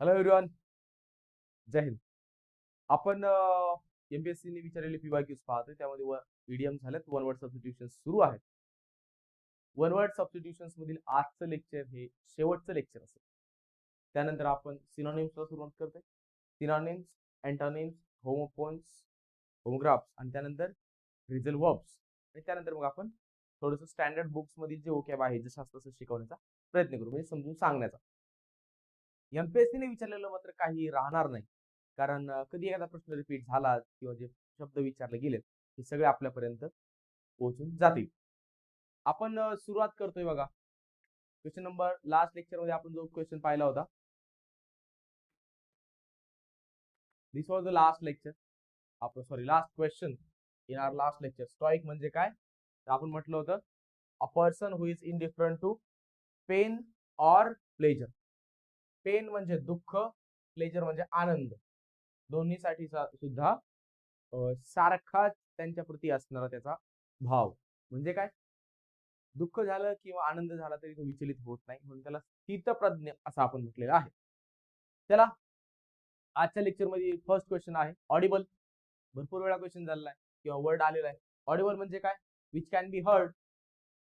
Hello everyone, जय हिंद. आपण MPSC ने विचारलेले पीवायक्यूज पाहतोय. त्यामध्ये ईडीएम झालेत, वन वर्ड सबस्टिट्यूशन सुरू आहेत. वन वर्ड सबस्टिट्यूशन्स मधील आजचं लेक्चर हे शेवटचं लेक्चर असेल. त्यानंतर आपण सिनोनिम्सला सुरुवात करतोय. सिनोनिम्स, अँटोनिम्स, होमोफोन्स, होमोग्राफ्स आणि त्यानंतर रिजल वर्ब्स. आणि त्यानंतर मग आपण थोडंसं स्टँडर्ड बुक्स मधील जे ओकॅब आहे जसं तसं शिकवण्याचा प्रयत्न करू, म्हणजे समजून सांगण्याचा. एमपीएससी ने विचारलेलं मात्र काही राहणार नाही, कारण कधी एखादा प्रश्न रिपीट झाला किंवा जे शब्द विचारले गेलेत हे सगळे आपल्यापर्यंत पोहोचून जातील. आपण सुरुवात करतोय बघा. क्वेश्चन नंबर लास्ट लेक्चर मध्ये आपण जो क्वेश्चन पाहिला होता, this was the last lecture. आपण last question in our last lecture. Stoic म्हणजे काय तर आपण म्हटलं होतं, a person who is indifferent to pain or pleasure. Pain म्हणजे दुःख, प्लेजर म्हणजे आनंद. दोन्हीसाठी सुद्धा सारखाच त्यांच्या प्रती असणारा त्याचा भाव. म्हणजे काय, दुःख झालं किंवा आनंद झाला तरी तो विचलित होत नाही, म्हणून त्याला स्थितप्रज्ञ असं आपण म्हटलेलं आहे. चला, आजच्या लेक्चर मध्ये फर्स्ट क्वेश्चन आहे ऑडिबल. भरपूर वेळा क्वेश्चन झालेला आहे किंवा वर्ड आलेला आहे. ऑडिबल म्हणजे काय, which can be heard,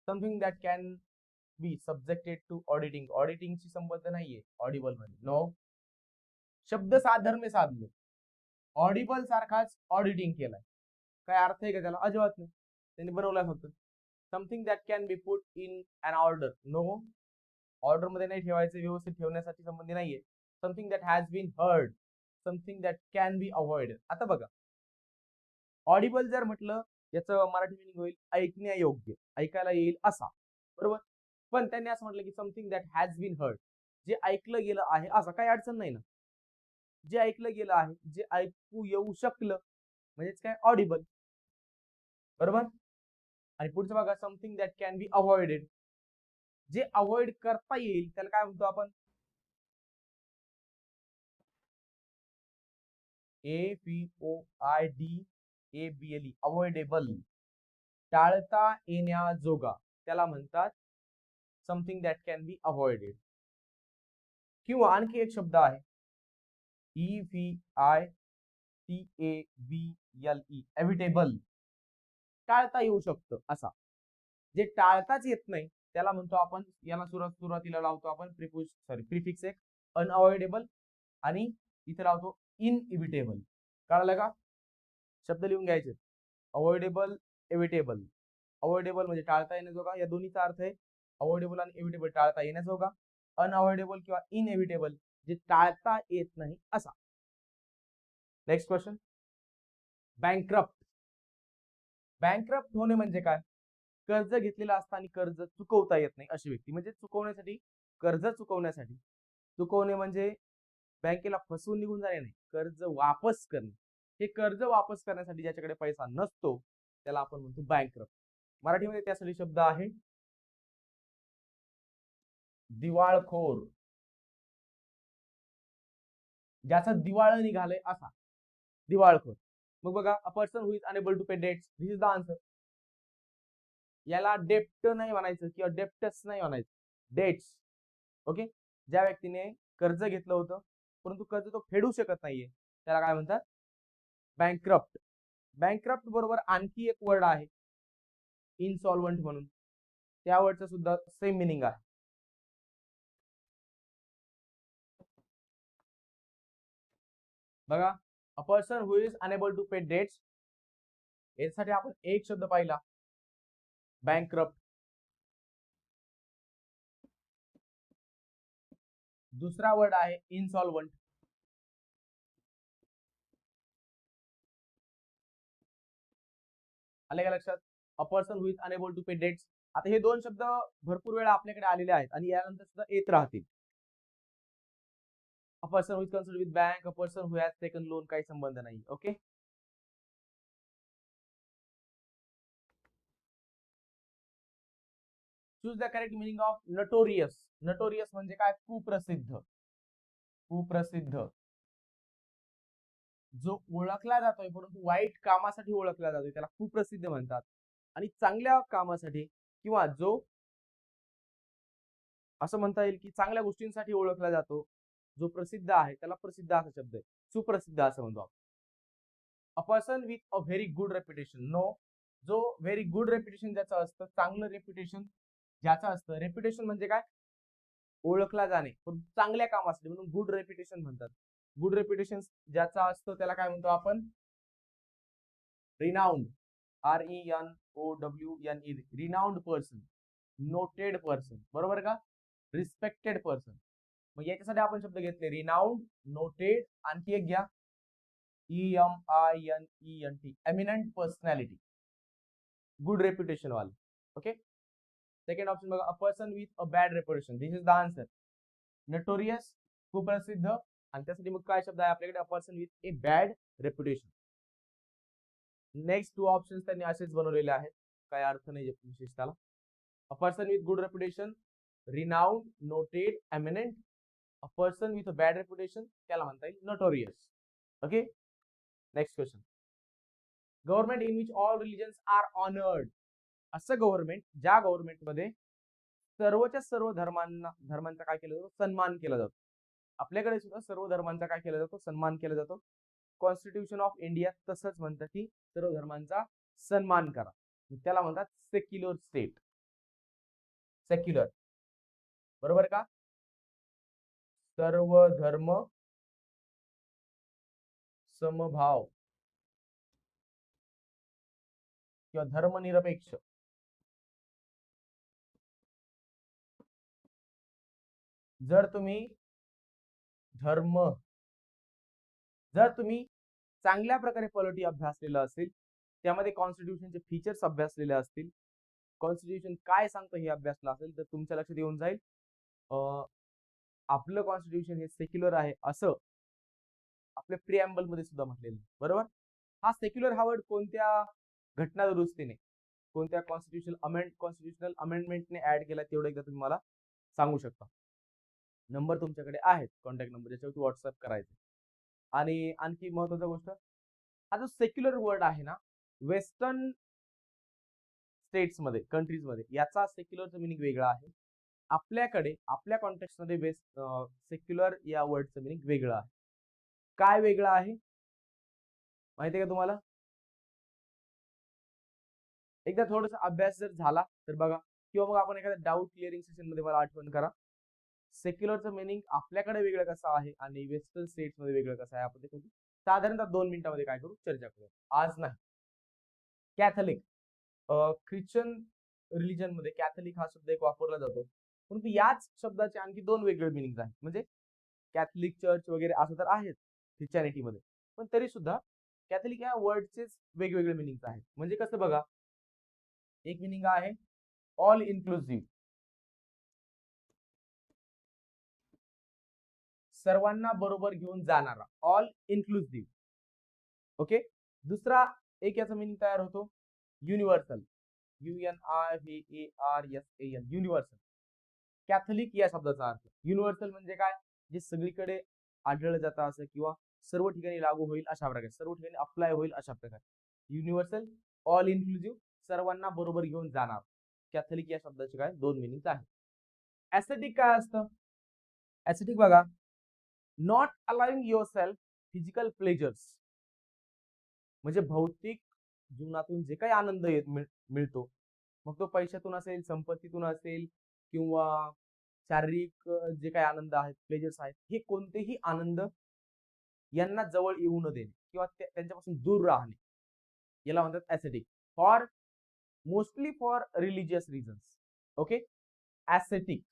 something that can be subjected to auditing. ऑडिटिंगशी संबंध नाहीये ऑडिबल मध्ये. नो, शब्द साधर्म्य साधलं, ऑडिबल सारखाच ऑडिटिंग केलाय. काय अर्थ आहे का त्याला? अजिबात नाही. त्यांनी बनवलाय फक्त. Something that can be put in an order. No, order मध्ये नाही ठेवायचं, व्यवस्थित ठेवण्यासाठी संबंधी नाहीये. Something that has been heard, something that can be avoided. आता बघा, ऑडिबल जर म्हटलं याचं मराठी मिनिंग होईल ऐकण्यायोग्य, ऐकायला येईल असा, बरोबर. पण त्यांनी असं म्हटलं की something that has been heard, जे ऐकलं गेलं आहे असं. काही अडचण नाही ना, जे ऐकलं गेलं आहे, जे ऐकू येऊ शकलं म्हणजेच काय, ऑडिबल, बरोबर. आणि पुढचं बघा, something that can be avoided, जे अवॉइड करता येईल त्याला काय म्हणतो आपण, AVOIDABLE, अवॉइडेबल, टाळता येण्याजोगा, त्याला म्हणतात something that can be avoided. किंवा आणखी एक शब्द आहे EVITABLE, एव्हिटेबल, टाळता येऊ शकतं असा. जे टाळताच येत नाही त्याला म्हणतो आपण, याला सुरुवातीला लावतो आपण प्रिफिक्स एक अनअवॉइडेबल, आणि इथे लावतो इनइव्हिटेबल. कळलं का? शब्द लिहून घ्यायचे, अवॉइडेबल, एव्हिटेबल. अवॉइडेबल म्हणजे टाळता येण्याजोगा, या दोन्हीचा अर्थ आहे अवॉइडेबल आणि एव्हिटेबल, टाळता येण्याजोगा. अनअवॉइडेबल किंवा इनएव्हिटेबल, जे टाळता येत नाही असा. Next question, bankrupt. बँकरप्ट होणे म्हणजे काय, कर्ज घेतलेलं असताना कर्ज चुकवता येत नाही अशी व्यक्ती. म्हणजे चुकवण्यासाठी, कर्ज चुकवण्यासाठी, चुकवणे म्हणजे बँकेला फसवून निघून जाणे नाही, कर्ज वापस करणे. हे कर्ज वापस करण्यासाठी ज्याच्याकडे पैसा नसतो त्याला आपण म्हणतो बँकरप्ट. मराठीमध्ये त्यासाठी शब्द आहे दिवाळखोर, ज्याचा दिवाळ निघालय असा, दिवाळखोर. मग बघा, a person who is unable to pay debts, this is the answer. याला डेप्ट नाही म्हणायचं किंवा डेप्टस नाही म्हणायचं, डेट्स. ओके, ज्या व्यक्तीने कर्ज घेतलं होतं परंतु कर्ज तो फेडू शकत नाहीये त्याला काय म्हणतात, बँकरप्ट. बँकरप्ट बरोबर आणखी एक वर्ड आहे इनसॉल्वंट म्हणून, त्या वर्डचा सुद्धा सेम मिनिंग आहे. बघा, a person who is unable to pay debts, यासाठी आपण एक शब्द पाहिला बँकरप्ट. दुसरा वर्ड आहे इनसॉल्वंट. आले का लक्षात? A person who is unable to pay debts. आता हे दोन शब्द भरपूर वेळा आपल्याकडे आलेले आहेत आणि यानंतर सुद्धा येत राहतील. अ person who is concerned with bank, a person who has taken loan, काही संबंध नाही. Okay, choose the correct meaning of notorious. Notorious म्हणजे काय, कुप्रसिद्ध. कुप्रसिद्ध, जो ओळखला जातोय परंतु वाईट कामासाठी ओळखला जातोय त्याला कुप्रसिद्ध म्हणतात. आणि चांगल्या कामासाठी किंवा जो असं म्हणता येईल की चांगल्या गोष्टींसाठी ओळखला जातो, जो प्रसिद्ध आहे त्याला प्रसिद्ध असा शब्द आहे, सुप्रसिद्ध असं म्हणतो आपण. A person with a very good reputation. No, जो व्हेरी गुड रेप्युटेशन ज्याचं असतं, चांगलं रेप्युटेशन ज्याचं असतं. रेप्युटेशन म्हणजे काय? ओळखला जाणे, पण चांगल्या कामासाठी, म्हणून गुड रेप्युटेशन म्हणतात. गुड रेप्युटेशन ज्याचा असतं त्याला काय म्हणतो आपण? Renowned. RENOWNE, renowned person, noted person, बरोबर का? Respected person. मग याच्यासाठी आपण शब्द घेतले रिनाउंड, नोटेड, आणखी एक घ्या EMINENT, eminent personality, good reputation वाले. ओके. सेकंड ऑप्शन बघा, a person with a bad reputation. This is the answer. Notorious, कुप्रसिद्ध, आणि त्यासाठी मग काय शब्द आहे आपल्याकडे? अ person with A bad reputation. Next 2 options त्यांनी असेच बनवलेले आहेत, काय अर्थ नाही विशेष त्याला. अ person with good reputation, renowned, noted, eminent. A person with a bad reputation त्याला म्हणता येईल notorious. Okay. Next question. Government in which all religions are honoured. असं गव्हर्नमेंट ज्या गव्हर्नमेंटमध्ये सर्वच्या सर्व धर्मांचा काय केला जातो? सन्मान केला जातो. आपल्याकडे सुद्धा सर्व धर्मांचा काय केला जातो? सन्मान केला जातो. कॉन्स्टिट्यूशन ऑफ इंडिया तसंच म्हणतं की सर्व धर्मांचा सन्मान करा. त्याला म्हणतात सेक्युलर स्टेट. सेक्युलर, बरोबर का? सर्व धर्म समभाव किंवा धर्मनिरपेक्ष. जर तुम्ही चांगल्या प्रकारे पॉलिटी अभ्यासलेला असेल, त्यामध्ये कॉन्स्टिट्यूशनचे फीचर्स अभ्यासलेले असतील, कॉन्स्टिट्यूशन काय सांगतं हे अभ्यासलं असेल, तर तुमच्या लक्षात येऊन जाईल आपलं कॉन्स्टिट्यूशन हे सेक्युलर आहे असं आपल्या प्रिअम्बल मध्ये सुद्धा म्हटलेलं, बरोबर? हा सेक्युलर हा वर्ड कोणत्या घटना दुरुस्तीने, कोणत्या कॉन्स्टिट्युशनल अमेंडमेंटने ऍड केला तेवढं एकदा तुम्ही मला सांगू शकता. नंबर तुमच्याकडे आहेत, कॉन्टॅक्ट नंबर, ज्याच्यावरती व्हॉट्सअप करायचे. आणि आणखी महत्वाची गोष्ट, हा जो सेक्युलर वर्ड आहे ना, वेस्टर्न स्टेट्स मध्ये, कंट्रीज मध्ये, याचा सेक्युलरचं मिनिंग वेगळा आहे. आपल्याकडे आपल्या कॉन्टेक्स्ट मध्ये सेक्युलर या वर्डचं मिनिंग वेगळं आहे. काय वेगळं आहे माहिती आहे का तुम्हाला? एकदा थोडासा अभ्यास जर झाला तर बघा, किंवा मग आपण एखाद्या डाऊट क्लिअरिंग सेशन मध्ये मला आठवण करा. सेक्युलरचं मिनिंग आपल्याकडे वेगळं कसं आहे आणि वेस्टर्न स्टेट्स मध्ये वेगळं कसं आहे, आपण ते साधारणतः 2 मिनिटांमध्ये काय करू, चर्चा करू. आज नाही. कॅथलिक, ख्रिश्चन रिलीजन मध्ये कॅथलिक हा शब्द एक वापरला जातो, परंतु याच शब्दाचे आणखी 2 वेगळे मिनिंग आहेत. म्हणजे कॅथलिक चर्च वगैरे असं तर आहेच ख्रिश्चॅनिटी मध्ये, पण तरी सुद्धा कॅथलिक या वर्डचे वेगवेगळे मिनिंग आहेत. म्हणजे कसं बघा, एक मिनिंग आहे ऑल इन्क्लुसिव्ह, सर्वांना बरोबर घेऊन जाणारा, ऑल इन्क्लुसिव्ह. ओके. दुसरा एक याचा मिनिंग तयार होतो युनिव्हर्सल, UNIVERSAL, युनिव्हर्सल. कॅथलिक या शब्दाचा अर्थ युनिव्हर्सल म्हणजे काय? जे सगळीकडे आढळलं जातं असं, किंवा सर्व ठिकाणी लागू होईल अशा प्रकारे, सर्व ठिकाणी अप्लाय होईल अशा प्रकारे. युनिव्हर्सल, ऑल इन्क्लुसिव्ह, सर्वांना बरोबर घेऊन जाणार. कॅथलिक या शब्दाचे काय 2 मिनिंग आहेत. ऍस्थेटिक काय असतं? ऍस्थेटिक बघा, not allowing your self physical pleasures, म्हणजे भौतिक जीवनातून जे काही आनंद मिळतो, मग तो पैशातून असेल, संपत्तीतून असेल, किंवा शारीरिक जे काही आनंद आहेत, प्लेजर्स आहेत, हे कोणतेही आनंद यांना जवळ येऊ न देणे किंवा त्यांच्यापासून दूर राहणे, याला म्हणतात aesthetic. Mostly for religious reasons. Okay. Aesthetic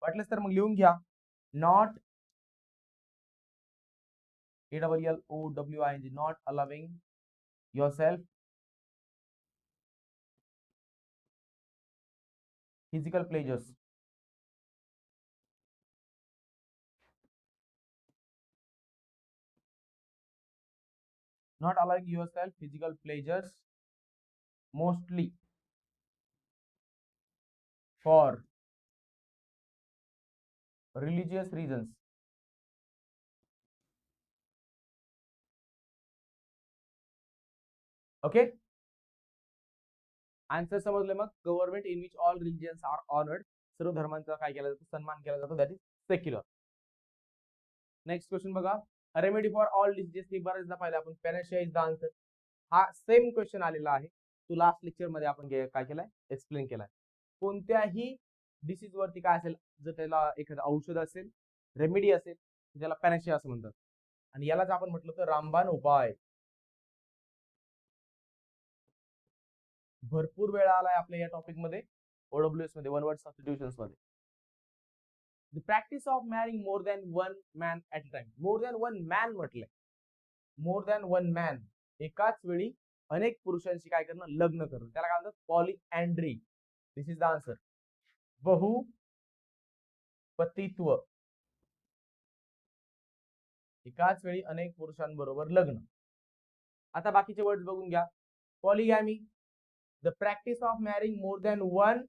वाटलंच तर मग लिहून घ्या, not ALLOWING, not allowing yourself physical pleasures. Not allowing yourself physical pleasures mostly for religious reasons. Okay. Answer समजले मग? Government in which all religions are honoured, सर्व धर्मांचा काय केला जातो? सन्मान केला जातो, that is secular. Next question बघा, रेमेडी फॉर ऑल डिसीजेस. बऱ्याचदा पाहिलं आपण, पॅराशिया इज द आन्सर. हा सेम क्वेश्चन आलेला आहे, तो लास्ट लेक्चर मध्ये आपण काय केलाय, एक्सप्लेन केलाय. कोणत्याही डिसीज वरती काय असेल, जर त्याला एखादं औषध असेल, रेमेडी असेल, त्याला पॅराशिया असं म्हणतात. आणि यालाच आपण म्हटलं तर रामबाण उपाय. भरपूर वेळा आलाय आपल्या या टॉपिक मध्ये, ओडब्ल्यूएस मध्ये, वन वर्ड सबस्टिट्यूशन्स मध्ये. The practice of marrying more than one man at a time. More than one man म्हटलंय, मोर दॅन वन मॅन, एकाच वेळी अनेक पुरुषांशी काय करणं, लग्न करणं, त्याला काय म्हणतात, पॉलीअँड्री. दिस इज द आन्सर. बहुपतित्व, एकाच वेळी अनेक पुरुषांबरोबर लग्न. आता बाकीचे वर्ड बघून घ्या. Polygamy, the practice of marrying more than one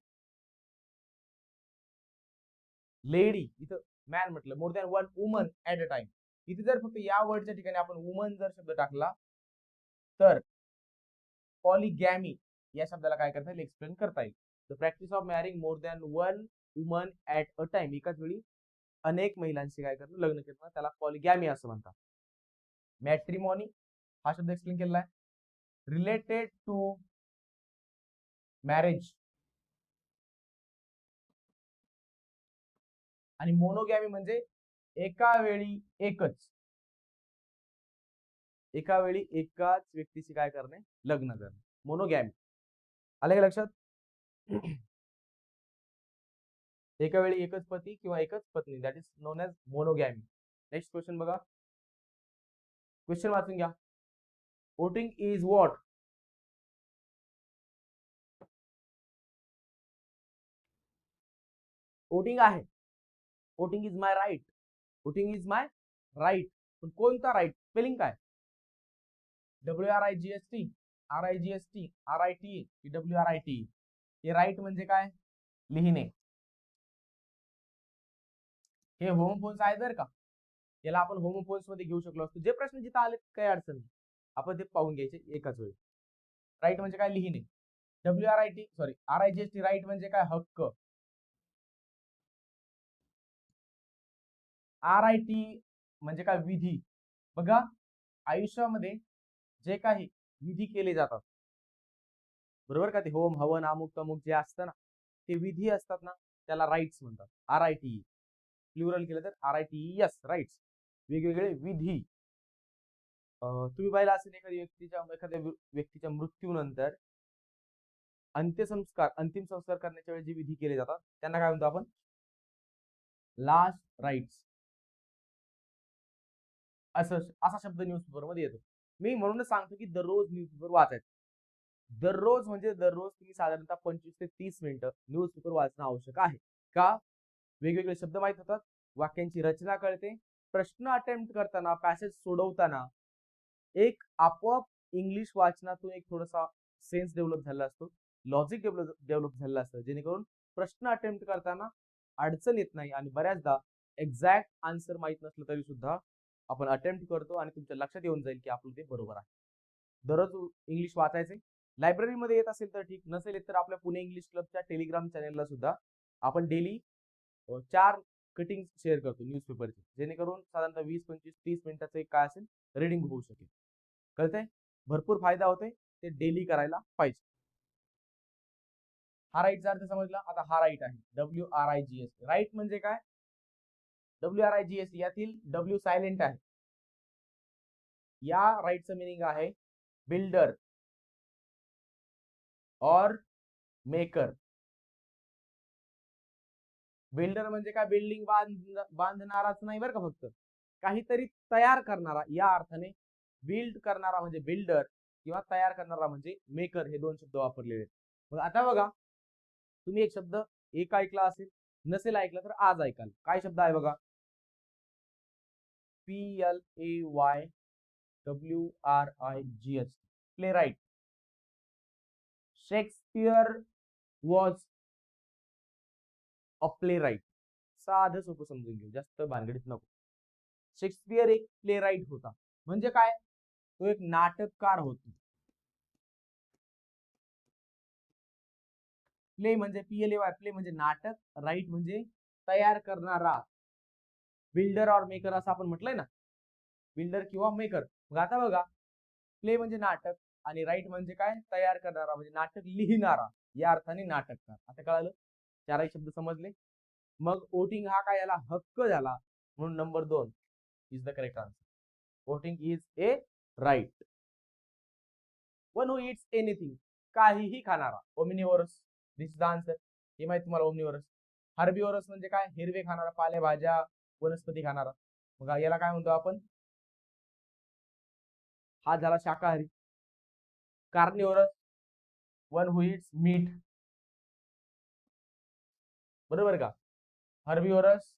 lady. इथं मॅन म्हटलं, more than one woman at a time. इथे जर फक्त या वर्डच्या ठिकाणी आपण वुमन जर शब्द टाकला तर पॉलीगॅमी या शब्दाला काय करता येईल, एक्सप्लेन करता येईल. The practice of marrying more than one woman at a time, एकाच वेळी अनेक महिलांशी काय करणं, लग्न करणं, त्याला पॉलीगॅमी असं म्हणतात. मॅट्रिमॉनी हा शब्द एक्सप्लेन केलेला आहे, रिलेटेड टू मॅरेज. आणि मोनोगॅमी म्हणजे एका वेळी एकच, एका वेळी एकाच व्यक्तीशी काय करणे, लग्न करणे, मोनोगॅमी. आले का लक्षात? एका वेळी एकच पती किंवा एकच पत्नी, that is known as monogamy. Next question बघा, क्वेश्चन वाचून घ्या. Voting is what? वोटिंग आहे, voting is my right, voting is my right. पण कोणता राईट, स्पेलिंग काय? WRIGST, RIGST, RIT, WRIT. हे राईट म्हणजे काय, लिहिणे. हे होमोफोन्स आहे बरं का, याला आपण होमोफोन्स मध्ये घेऊ शकलो असतो. जे प्रश्न जिथे आले काही अडचण नाही, आपण ते पाहून घ्यायचे एकाच वेळी. राईट म्हणजे काय, लिहिणे. RIGST राईट म्हणजे काय, हक्क. RIT म्हणजे काय, विधी. बघा, आयुष्यामध्ये जे काही विधी केले जातात, बरोबर का, ते होम हवन अमुक तमुक जे असतं ना, ते विधी असतात ना, त्याला राईट्स म्हणतात. RIT प्लुरल केलं तर RIT, यस, राईट्स, वेगवेगळे विधी. तुम्ही पाहिला असेल, एखाद्या व्यक्तीच्या मृत्यूनंतर अंतिम संस्कार करण्याच्या वेळी जे विधी केले जातात त्यांना काय म्हणतो आपण, लास्ट राईट्स. असा शब्द न्यूजपेपर मध्ये येतो. मी म्हणूनच सांगतो की दररोज न्यूजपेपर वाचायचं. दररोज म्हणजे दररोज तुम्ही साधारणतः 25 ते 30 मिनिटं न्यूजपेपर वाचणं आवश्यक आहे. का? वेगवेगळे शब्द माहित होतात, वाक्यांची रचना कळते, प्रश्न अटेम्प्ट करताना, पॅसेज सोडवताना एक आपोआप इंग्लिश वाचनातून एक थोडासा सेन्स डेव्हलप झाला असतो, लॉजिक डेव्हलप झालेलं असतं, जेणेकरून प्रश्न अटेम्प्ट करताना अडचण येत नाही. आणि बऱ्याचदा एक्झॅक्ट आन्सर माहित नसलं तरी सुद्धा आपण अटेम्प्ट करतो आणि तुमच्या लक्षात येऊन जाईल की आपलं ते बरोबर आहे. दररोज इंग्लिश वाचायचे. लायब्ररीमध्ये येत असेल तर ठीक, नसेल येत तर आपल्या पुणे इंग्लिश क्लबच्या टेलिग्राम चॅनेलला सुद्धा आपण डेली 4 कटिंग शेअर करतो न्यूजपेपरचे, जेणेकरून साधारणतः 20, 25, 30 मिनिटाचं एक काय असेल, रीडिंग होऊ शकेल. कळतंय? भरपूर फायदा होतोय, ते डेली करायला पाहिजे. हा राईटचा अर्थ समजला. आता हा राईट आहे, WRIGS. राईट म्हणजे काय, WRIGS यातील W सायलेंट आहे. या राईटचं मिनिंग आहे बिल्डर और मेकर. बिल्डर म्हणजे काय, बिल्डिंग बांधणाराच नाही बरं का, फक्त काहीतरी तयार करणारा, या अर्थाने बिल्ड करणारा म्हणजे बिल्डर किंवा तयार करणारा म्हणजे मेकर, हे दोन शब्द वापरलेले आहेत. मग आता बघा, तुम्ही एक शब्द एक ऐकला असेल, नसेल ऐकला तर आज ऐकाल. काय शब्द आहे बघा, PLAYWRIGH, playwright. Shakespeare was a playwright. साधं सोपं समजून घेऊ, जास्त भानगडीत नको. शेक्सपियर एक प्ले राईट होता. म्हणजे काय, तो एक नाटककार होता. प्ले म्हणजे PLAY, प्ले म्हणजे नाटक, राईट म्हणजे तयार करणारा. बिल्डर और मेकर असं आपण म्हटलंय ना, बिल्डर किंवा मेकर. मग आता बघा, प्ले म्हणजे नाटक आणि राईट म्हणजे काय, तयार करणारा म्हणजे नाटक लिहिणारा, या अर्थाने नाटककार. आता कळालं, चारही शब्द समजले. मग वोटिंग हा काय, याला हक्क झाला, म्हणून number 2 is the correct answer. Voting is a right. One who eats anything, काहीही खाणारा, omnivorous, this is the answer. हे माहिती तुम्हाला ओमिनिवरस. हर्बिवरस म्हणजे काय, हिरवे खाणारा, पालेभाज्या वनस्पती खाणारा. मग याला काय म्हणतो आपण, हा झाला शाकाहारी. Carnivorous, one who eats meat, बरोबर का. Herbivorous,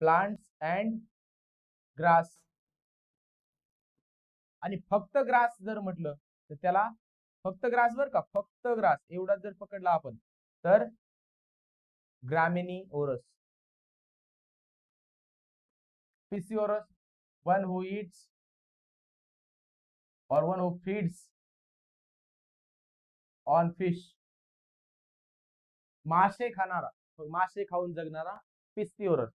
plants and grass. आणि फक्त ग्रास जर म्हटलं तर त्याला, फक्त ग्रास बर का, फक्त ग्रास एवढाच जर पकडला आपण तर ग्रामिनिओरस. पिसिओरस, वन हू इट्स और one who feeds on fish. मासे खाणारा, मासे खाऊन जगणारा पिस्तिओरस.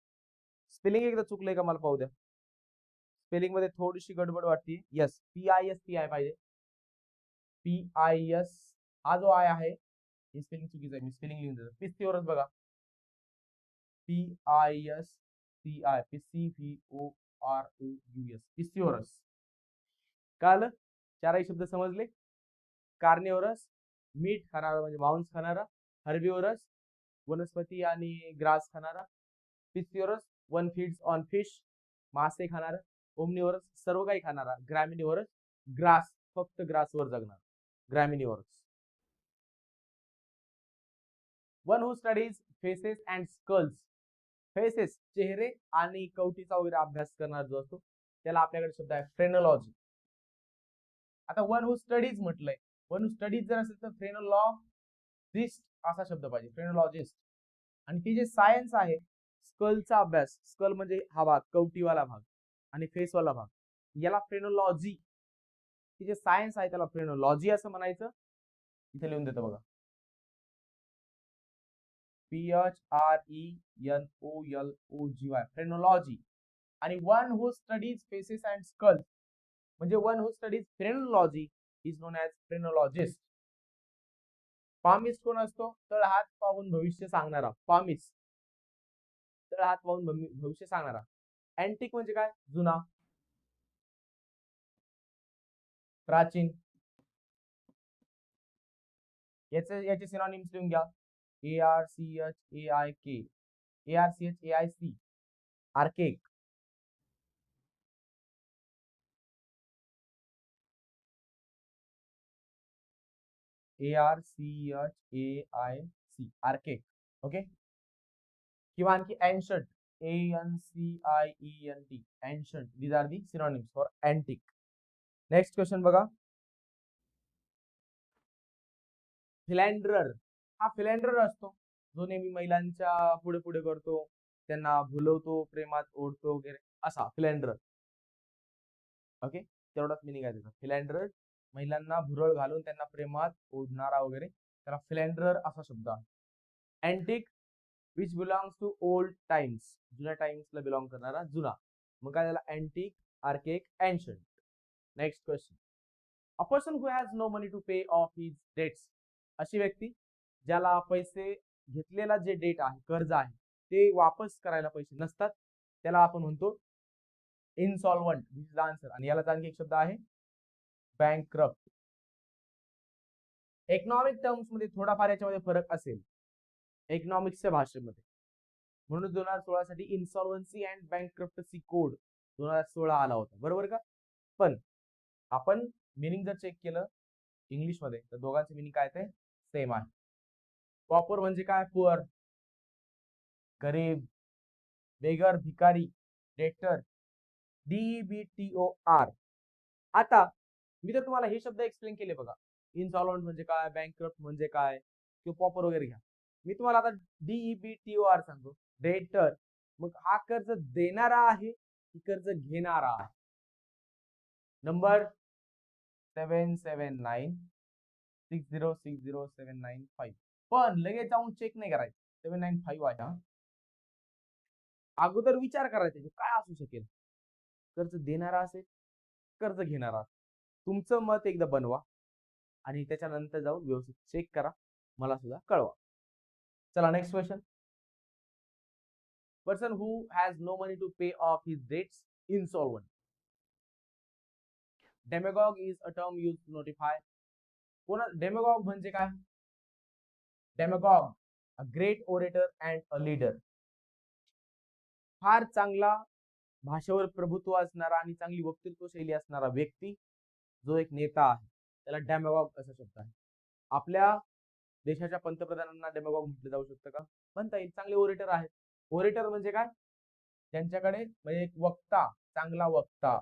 स्पेलिंग एकदा चुकलंय का मला पाहू द्या. स्पेलिंग मध्ये थोडीशी गडबड वाटते. यस, PISTI पाहिजे. PIS, हा जो आय आहे ही स्पेलिंग चुकीचं आहे, मी स्पेलिंग लिहून देतो. पिस्तिओरस बघा, PISTI, PCVOROUS, पिस्तिओरस. कळलं, चारही शब्द समजले. कार्निओरस, मीठ खाणारा म्हणजे मांस खाणारा. हर्बिओरस, वनस्पती आणि ग्रास खाणारा. Piscivorous, one feeds on fish, मासे खाणारा. ओमनिओरस, सर्व काही खाणारा. ग्रॅमिनिओरस, ग्रास, फक्त ग्रासवर जगणार, graminivorous. One who studies faces and skulls. Faces, चेहरे आणि कवटीचा वगैरे अभ्यास करणार जो असतो त्याला आपल्याकडे शब्द आहे फ्रेनोलॉजी. आता वन हू स्टडीज म्हटलंय, वन हू स्टडीज जर असेल तर फ्रेनोलॉजिस्ट असा शब्द पाहिजे, फ्रेनोलॉजिस्ट. आणि ती जे सायन्स आहे, स्कलचा अभ्यास, स्कल म्हणजे हा भाग, कवटीवाला भाग आणि फेसवाला भाग, याला फ्रेनोलॉजी. ती जे सायन्स आहे त्याला फ्रेनोलॉजी असं म्हणायचं. इथे लिहून देतो बघा, PHRENOLOGY, phrenology. And one who studies faces and skull म्हणजे one who studies phrenology is known as phrenologist. Palmist कोण असतो, तळ हात पाहून भविष्य सांगणारा. पामिस्ट, तळ हात पाहून भविष्य सांगणारा. अँटिक म्हणजे काय, जुना, प्राचीन. याचे सिनॉनिम्स लिहून घ्या. ARCHAIK, ARCHAIC, archaic. ARCHAIC, archaic. Okay. किंवा आणखी ancient, ANCIENT, ancient. These are the synonyms for antique. Next question बघा. फिलँड्रर, हा फिलँड्रर असतो जो नेहमी महिलांच्या पुढे पुढे करतो, त्यांना भुलवतो, प्रेमात ओढतो वगैरे, असा फिलँड्रर. ओके, तेवढाच मिनिंग आहे त्याचा. फिलँड्रर, महिलांना भुरळ घालून त्यांना प्रेमात ओढणारा वगैरे, त्याला फिलँड्रर असा शब्द आहे. Antique, which belongs to old times, जुन्या टाइम्सला बिलॉंग करणारा, जुना. मग काय झाला, antique, archaic, ancient. Next question. A person who has no money to pay off his debts. अशी व्यक्ती ज्याला पैसे घेतलेला जे डेट आहे, कर्ज आहे, ते वापस करायला पैसे नसतात, त्याला आपण म्हणतो इनसॉल्वंट. दिस इज द आन्सर. आणि याला आणखी एक शब्द आहे बँकक्रप्ट. इकॉनॉमिक टर्म्स मध्ये थोडाफार याच्यामध्ये फरक असेल इकॉनॉमिक्सच्या भाषेमध्ये, म्हणून 2016 साठी इन्सॉल्वन्सी अँड बँकक्रप्टसी कोड 2016 आला होता, बरोबर का. पण आपण मिनिंग जर चेक केलं इंग्लिश मध्ये तर दोघांचे मिनिंग काय ते सेम आहे. पॉपर म्हणजे काय, पुअर, गरीब, बेगर, भिकारी, डेटर, DEBTOR. आता मी तर तुम्हाला हे शब्द एक्सप्लेन केले बघा, इनसॉल्वंट म्हणजे काय, बँकक्रप्ट म्हणजे काय, किंवा पॉपर वगैरे घ्या. मी तुम्हाला आता DEBTOR सांगतो, डेटर. मग हा कर्ज देणारा आहे की कर्ज घेणारा आहे. नंबर 7796060795. पण लगेच जाऊन चेक नाही करायचं, 795 आहे हा. अगोदर विचार करायचा की काय असू शकेल, कर्ज देणारा असेल, कर्ज घेणारा. तुमचं मत एकदा बनवा आणि त्याच्यानंतर जाऊन व्यवस्थित चेक करा, मला सुद्धा कळवा. चला next question. Person who has no money to pay off his debts insolvent. Demagogue is a term used to notify. कोणा डेमोगॉग म्हणजे काय? Demagogue a great orator and a leader. फार चांगला भाषेवर प्रभुत्व असणारा आणि चांगली वक्तृत्व शैली असणारा व्यक्ती जो एक नेता आहे त्याला डेमोगॉग असा शब्द आहे. आपल्या देशाच्या पंतप्रधानांना डेमोगॉग म्हटलं जाऊ शकतं का? म्हणता येईल. चांगले ओरेटर आहेत. ओरेटर म्हणजे काय? त्यांच्याकडे म्हणजे एक वक्ता, चांगला वक्ता,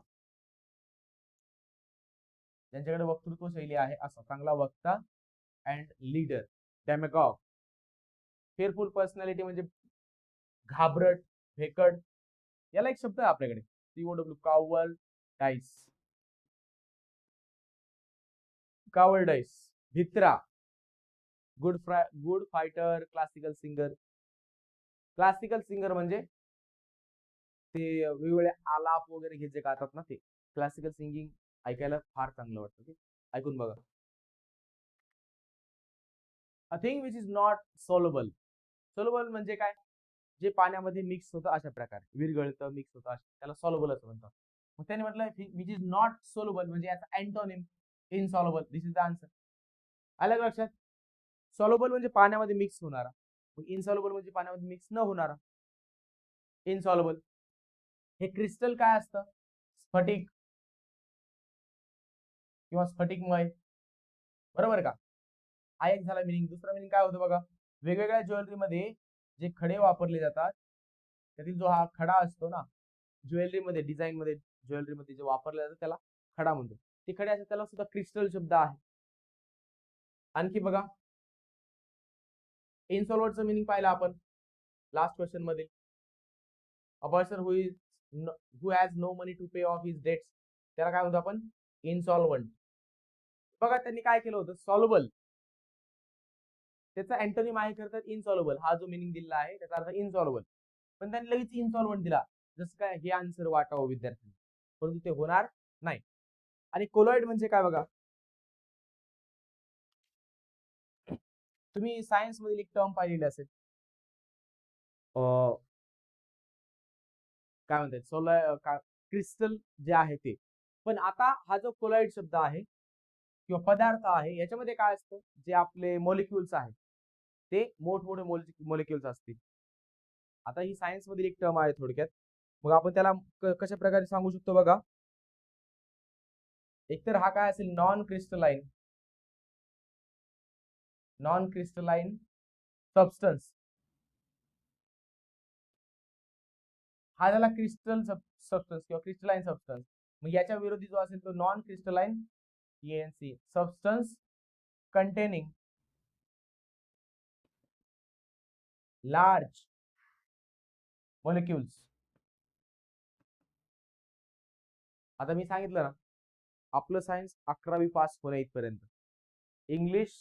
ज्यांच्याकडे वक्तृत्व शैली आहे असा चांगला वक्ता and leader. Demagogue. Fearful personality म्हणजे घाबरट, भेकड. याला एक शब्द आहे आपल्याकडे, COW, कावर्डाइस. कावर्डाइस, भित्रा. Good fighter, classical singer. Classical singer म्हणजे ते वेगवेगळे आलाप वगैरे हे जे गातात ना ते क्लासिकल सिंगिंग ऐकायला फार चांगलं वाटतं. ऐकून बघा. A thing which is not soluble. Soluble म्हणजे काय? जे पाण्यामध्ये मिक्स होतं अशा प्रकारे विरघळतं, मिक्स होतं, त्याला सॉल्युबल असं म्हणतात. मग त्याने म्हटलं विच इज नॉट सोल्युबल म्हणजे याचा antonym insoluble. This is the answer. आलं लक्षात? सॉल्युबल म्हणजे पाण्यामध्ये मिक्स होणारा, मग इनसॉल्युबल म्हणजे पाण्यामध्ये मिक्स न होणारा. इनसॉल्युबल. हे क्रिस्टल काय असतं? स्फटिक किंवा स्फटिकमय. बरोबर का? हा एक झाला मिनिंग. दुसरा मिनिंग काय होतं बघा. वेगवेगळ्या ज्वेलरीमध्ये जे खडे वापरले जातात त्यातील जो हा खडा असतो ना, ज्वेलरीमध्ये, डिझाईनमध्ये, ज्वेलरीमध्ये जे वापरले जातं त्याला खडा म्हणतो. ते खडे असतात त्याला सुद्धा क्रिस्टल शब्द आहे. आणखी बघा, इनसॉल्व्हंटचं मिनिंग पाहिलं आपण लास्ट क्वेश्चन मध्ये. A person who has no money to pay off his debts, त्याला काय म्हणतो आपण? इनसॉल्व्हंट. बघा त्यांनी काय केलं होतं? सॉल्युबल. त्याचा अँटोनिम आहे करतात इनसॉल्युबल. हा जो मिनिंग दिला आहे त्याचा अर्थ इनसॉल्युबल, पण त्यांनी लगेच इनसॉल्व्हंट दिला. जसं काय हे आन्सर वाटावं विद्यार्थ्यांनी, परंतु ते होणार नाही. आणि कोलॉइड म्हणजे काय बघा. तुम्ही सायन्स मधील एक टर्म पाहिलेली असेल, काय म्हणतात, क्रिस्टल जे आहे ते. पण आता हा जो कोलॉइड शब्द आहे किंवा पदार्थ आहे याच्यामध्ये काय असतं? जे आपले मॉलिक्युल्स आहेत ते मोठमोठे मॉलिक्युल्स असतील. आता ही सायन्स मधील एक टर्म आहे थोडक्यात. मग आपण त्याला कशा प्रकारे सांगू शकतो बघा. एकतर हा काय असेल? Non crystalline. Non crystalline substance. हा झाला क्रिस्टल सबस्टन्स किंवा क्रिस्टलाइन सबस्टन्स. मग याच्या विरोधी जो असेल तो non crystalline ENC substance containing large molecules. आता मी सांगितलं ना, आपलं सायन्स 11वी पास होण्या इथपर्यंत. इंग्लिश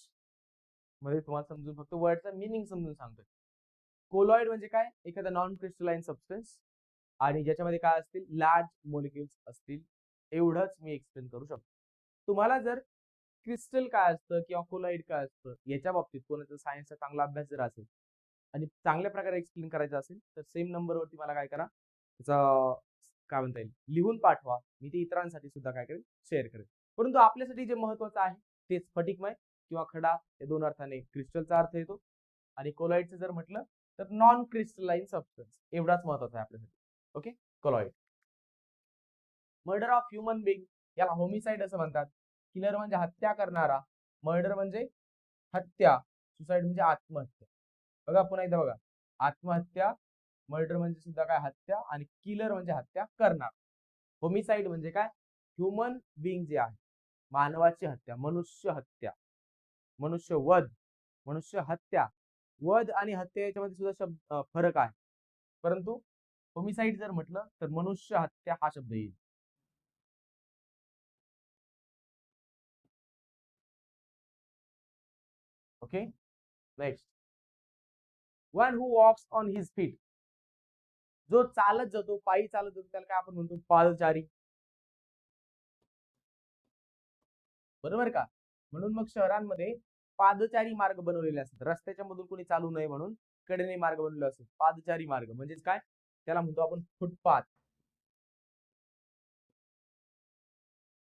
मध्ये तुम्हाला समजून फक्त वर्डचा मिनिंग समजून सांगतोय. कोलॉइड म्हणजे काय? एखादा नॉन क्रिस्टलाइन सबस्टन्स आणि ज्याच्यामध्ये काय असतील? लार्ज मॉलिक्युल्स असतील. एवढंच मी एक्सप्लेन करू शकतो. तुम्हाला जर क्रिस्टल काय असतं किंवा कोलॉइड काय असतं याच्या बाबतीत कोणाचा सायन्सचा चांगला अभ्यास जर असेल आणि चांगल्या प्रकारे एक्सप्लेन करायचं असेल तर सेम नंबरवरती मला काय करा, त्याचा काय म्हणता येईल लिहून पाठवा. मी ते इतरांसाठी सुद्धा काय करेल, शेअर करेल. परंतु आपल्यासाठी जे महत्वाचं आहे ते स्फटिकमय किंवा खडा, या दोन अर्थाने क्रिस्टलचा अर्थ येतो. आणि कोलॉइडचं जर म्हटलं तर नॉन क्रिस्टलाइन सबस्टन्स, एवढाच महत्वाचा आहे आपल्यासाठी. Okay, colloid. Murder of human being, याला होमिसाइड असं म्हणतात. किलर म्हणजे हत्या करणारा, मर्डर म्हणजे हत्या, सुसाइड म्हणजे आत्महत्या. बघा पुन्हा एकदा बघा, आत्महत्या, मर्डर म्हणजे सुद्धा काय? हत्या, आणि किलर म्हणजे हत्या करणार. होमिसाइड म्हणजे काय? ह्युमन बिंग जे आहे, मानवाची हत्या, मनुष्य हत्या, मनुष्य वध, मनुष्य हत्या. वध आणि हत्या याच्यामध्ये सुद्धा शब्द फरक आहे. परंतु होमिसाइड जर म्हटलं तर मनुष्य हत्या हा शब्द येईल. Okay, next. One who walks on his feet. जो चालत जातो, पायी चालत जातो, त्याला काय आपण म्हणतो? पादचारी. बरोबर का? म्हणून मग शहरांमध्ये पादचारी मार्ग बनवलेले असतात. रस्त्याच्या मधून कोणी चालू नये म्हणून कडेने मार्ग बनवलेले असतात. पादचारी मार्ग म्हणजेच काय? त्याला म्हणतो आपण फुटपाथ.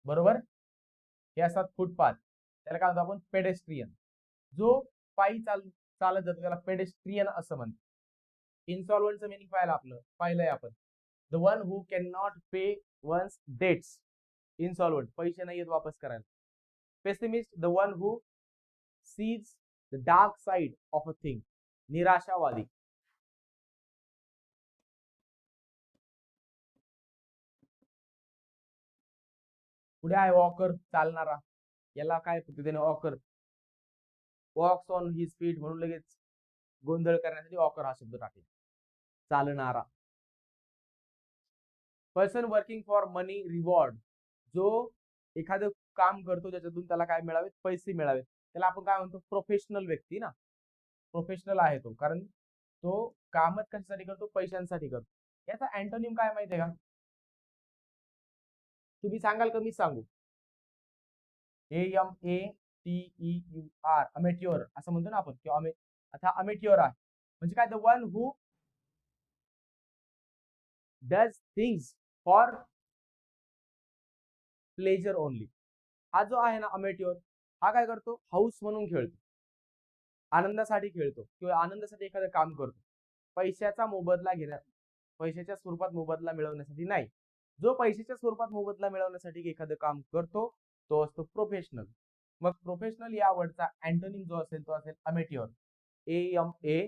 बरोबर? हे असतात फुटपाथ. त्याला काय म्हणतो आपण? पेडेस्ट्रियन. जो पायी चालत जातो त्याला पेडेस्ट्रियन असं म्हणतात. इन्सॉल्वंटचं मिनिंग पाहिलंय आपण. The one who can not pay one's debts. Insolvent, पैसे नाही येत वापस करायला. Pessimist, the one who sees the dark side of a thing. निराशावादी. पुढे आहे वॉकर, चालणारा. याला काय त्याने walker, walks on his feet म्हणून लगेच गोंधळ करण्यासाठी वॉकर हा शब्द टाकला. चालणारा. Person working for money reward. जो एखादं काम करतो ज्याच्यातून त्याला काय मिळावे? पैसे मिळावे. त्याला आपण काय म्हणतो? प्रोफेशनल व्यक्ती ना. प्रोफेशनल आहे तो, कारण तो कामच कशासाठी करतो? पैशांसाठी करतो. याचा अँटोनिम काय माहितीये का? तुम्ही सांगाल का मी सांगू? AMATEUR, अमेट्युअर असं म्हणतो ना आपण, किंवा आता अमेट्युअर आहे म्हणजे काय? The one who does things for pleasure only. हा जो आहे ना अमेट्युअर, हा काय करतो? हाऊस म्हणून खेळतो, आनंदासाठी खेळतो, किंवा आनंदासाठी एखादं काम करतो. पैशाचा मोबदला पैशाच्या स्वरूपात मोबदला मिळवण्यासाठी नाही. जो पैशाच्या स्वरूपात मोबदला मिळवण्यासाठी एखादं काम करतो तो असतो प्रोफेशनल. मग प्रोफेशनल या वर्डचा अँटोनिम जो असेल तो असेल अमेट्युअर. AMATEUR.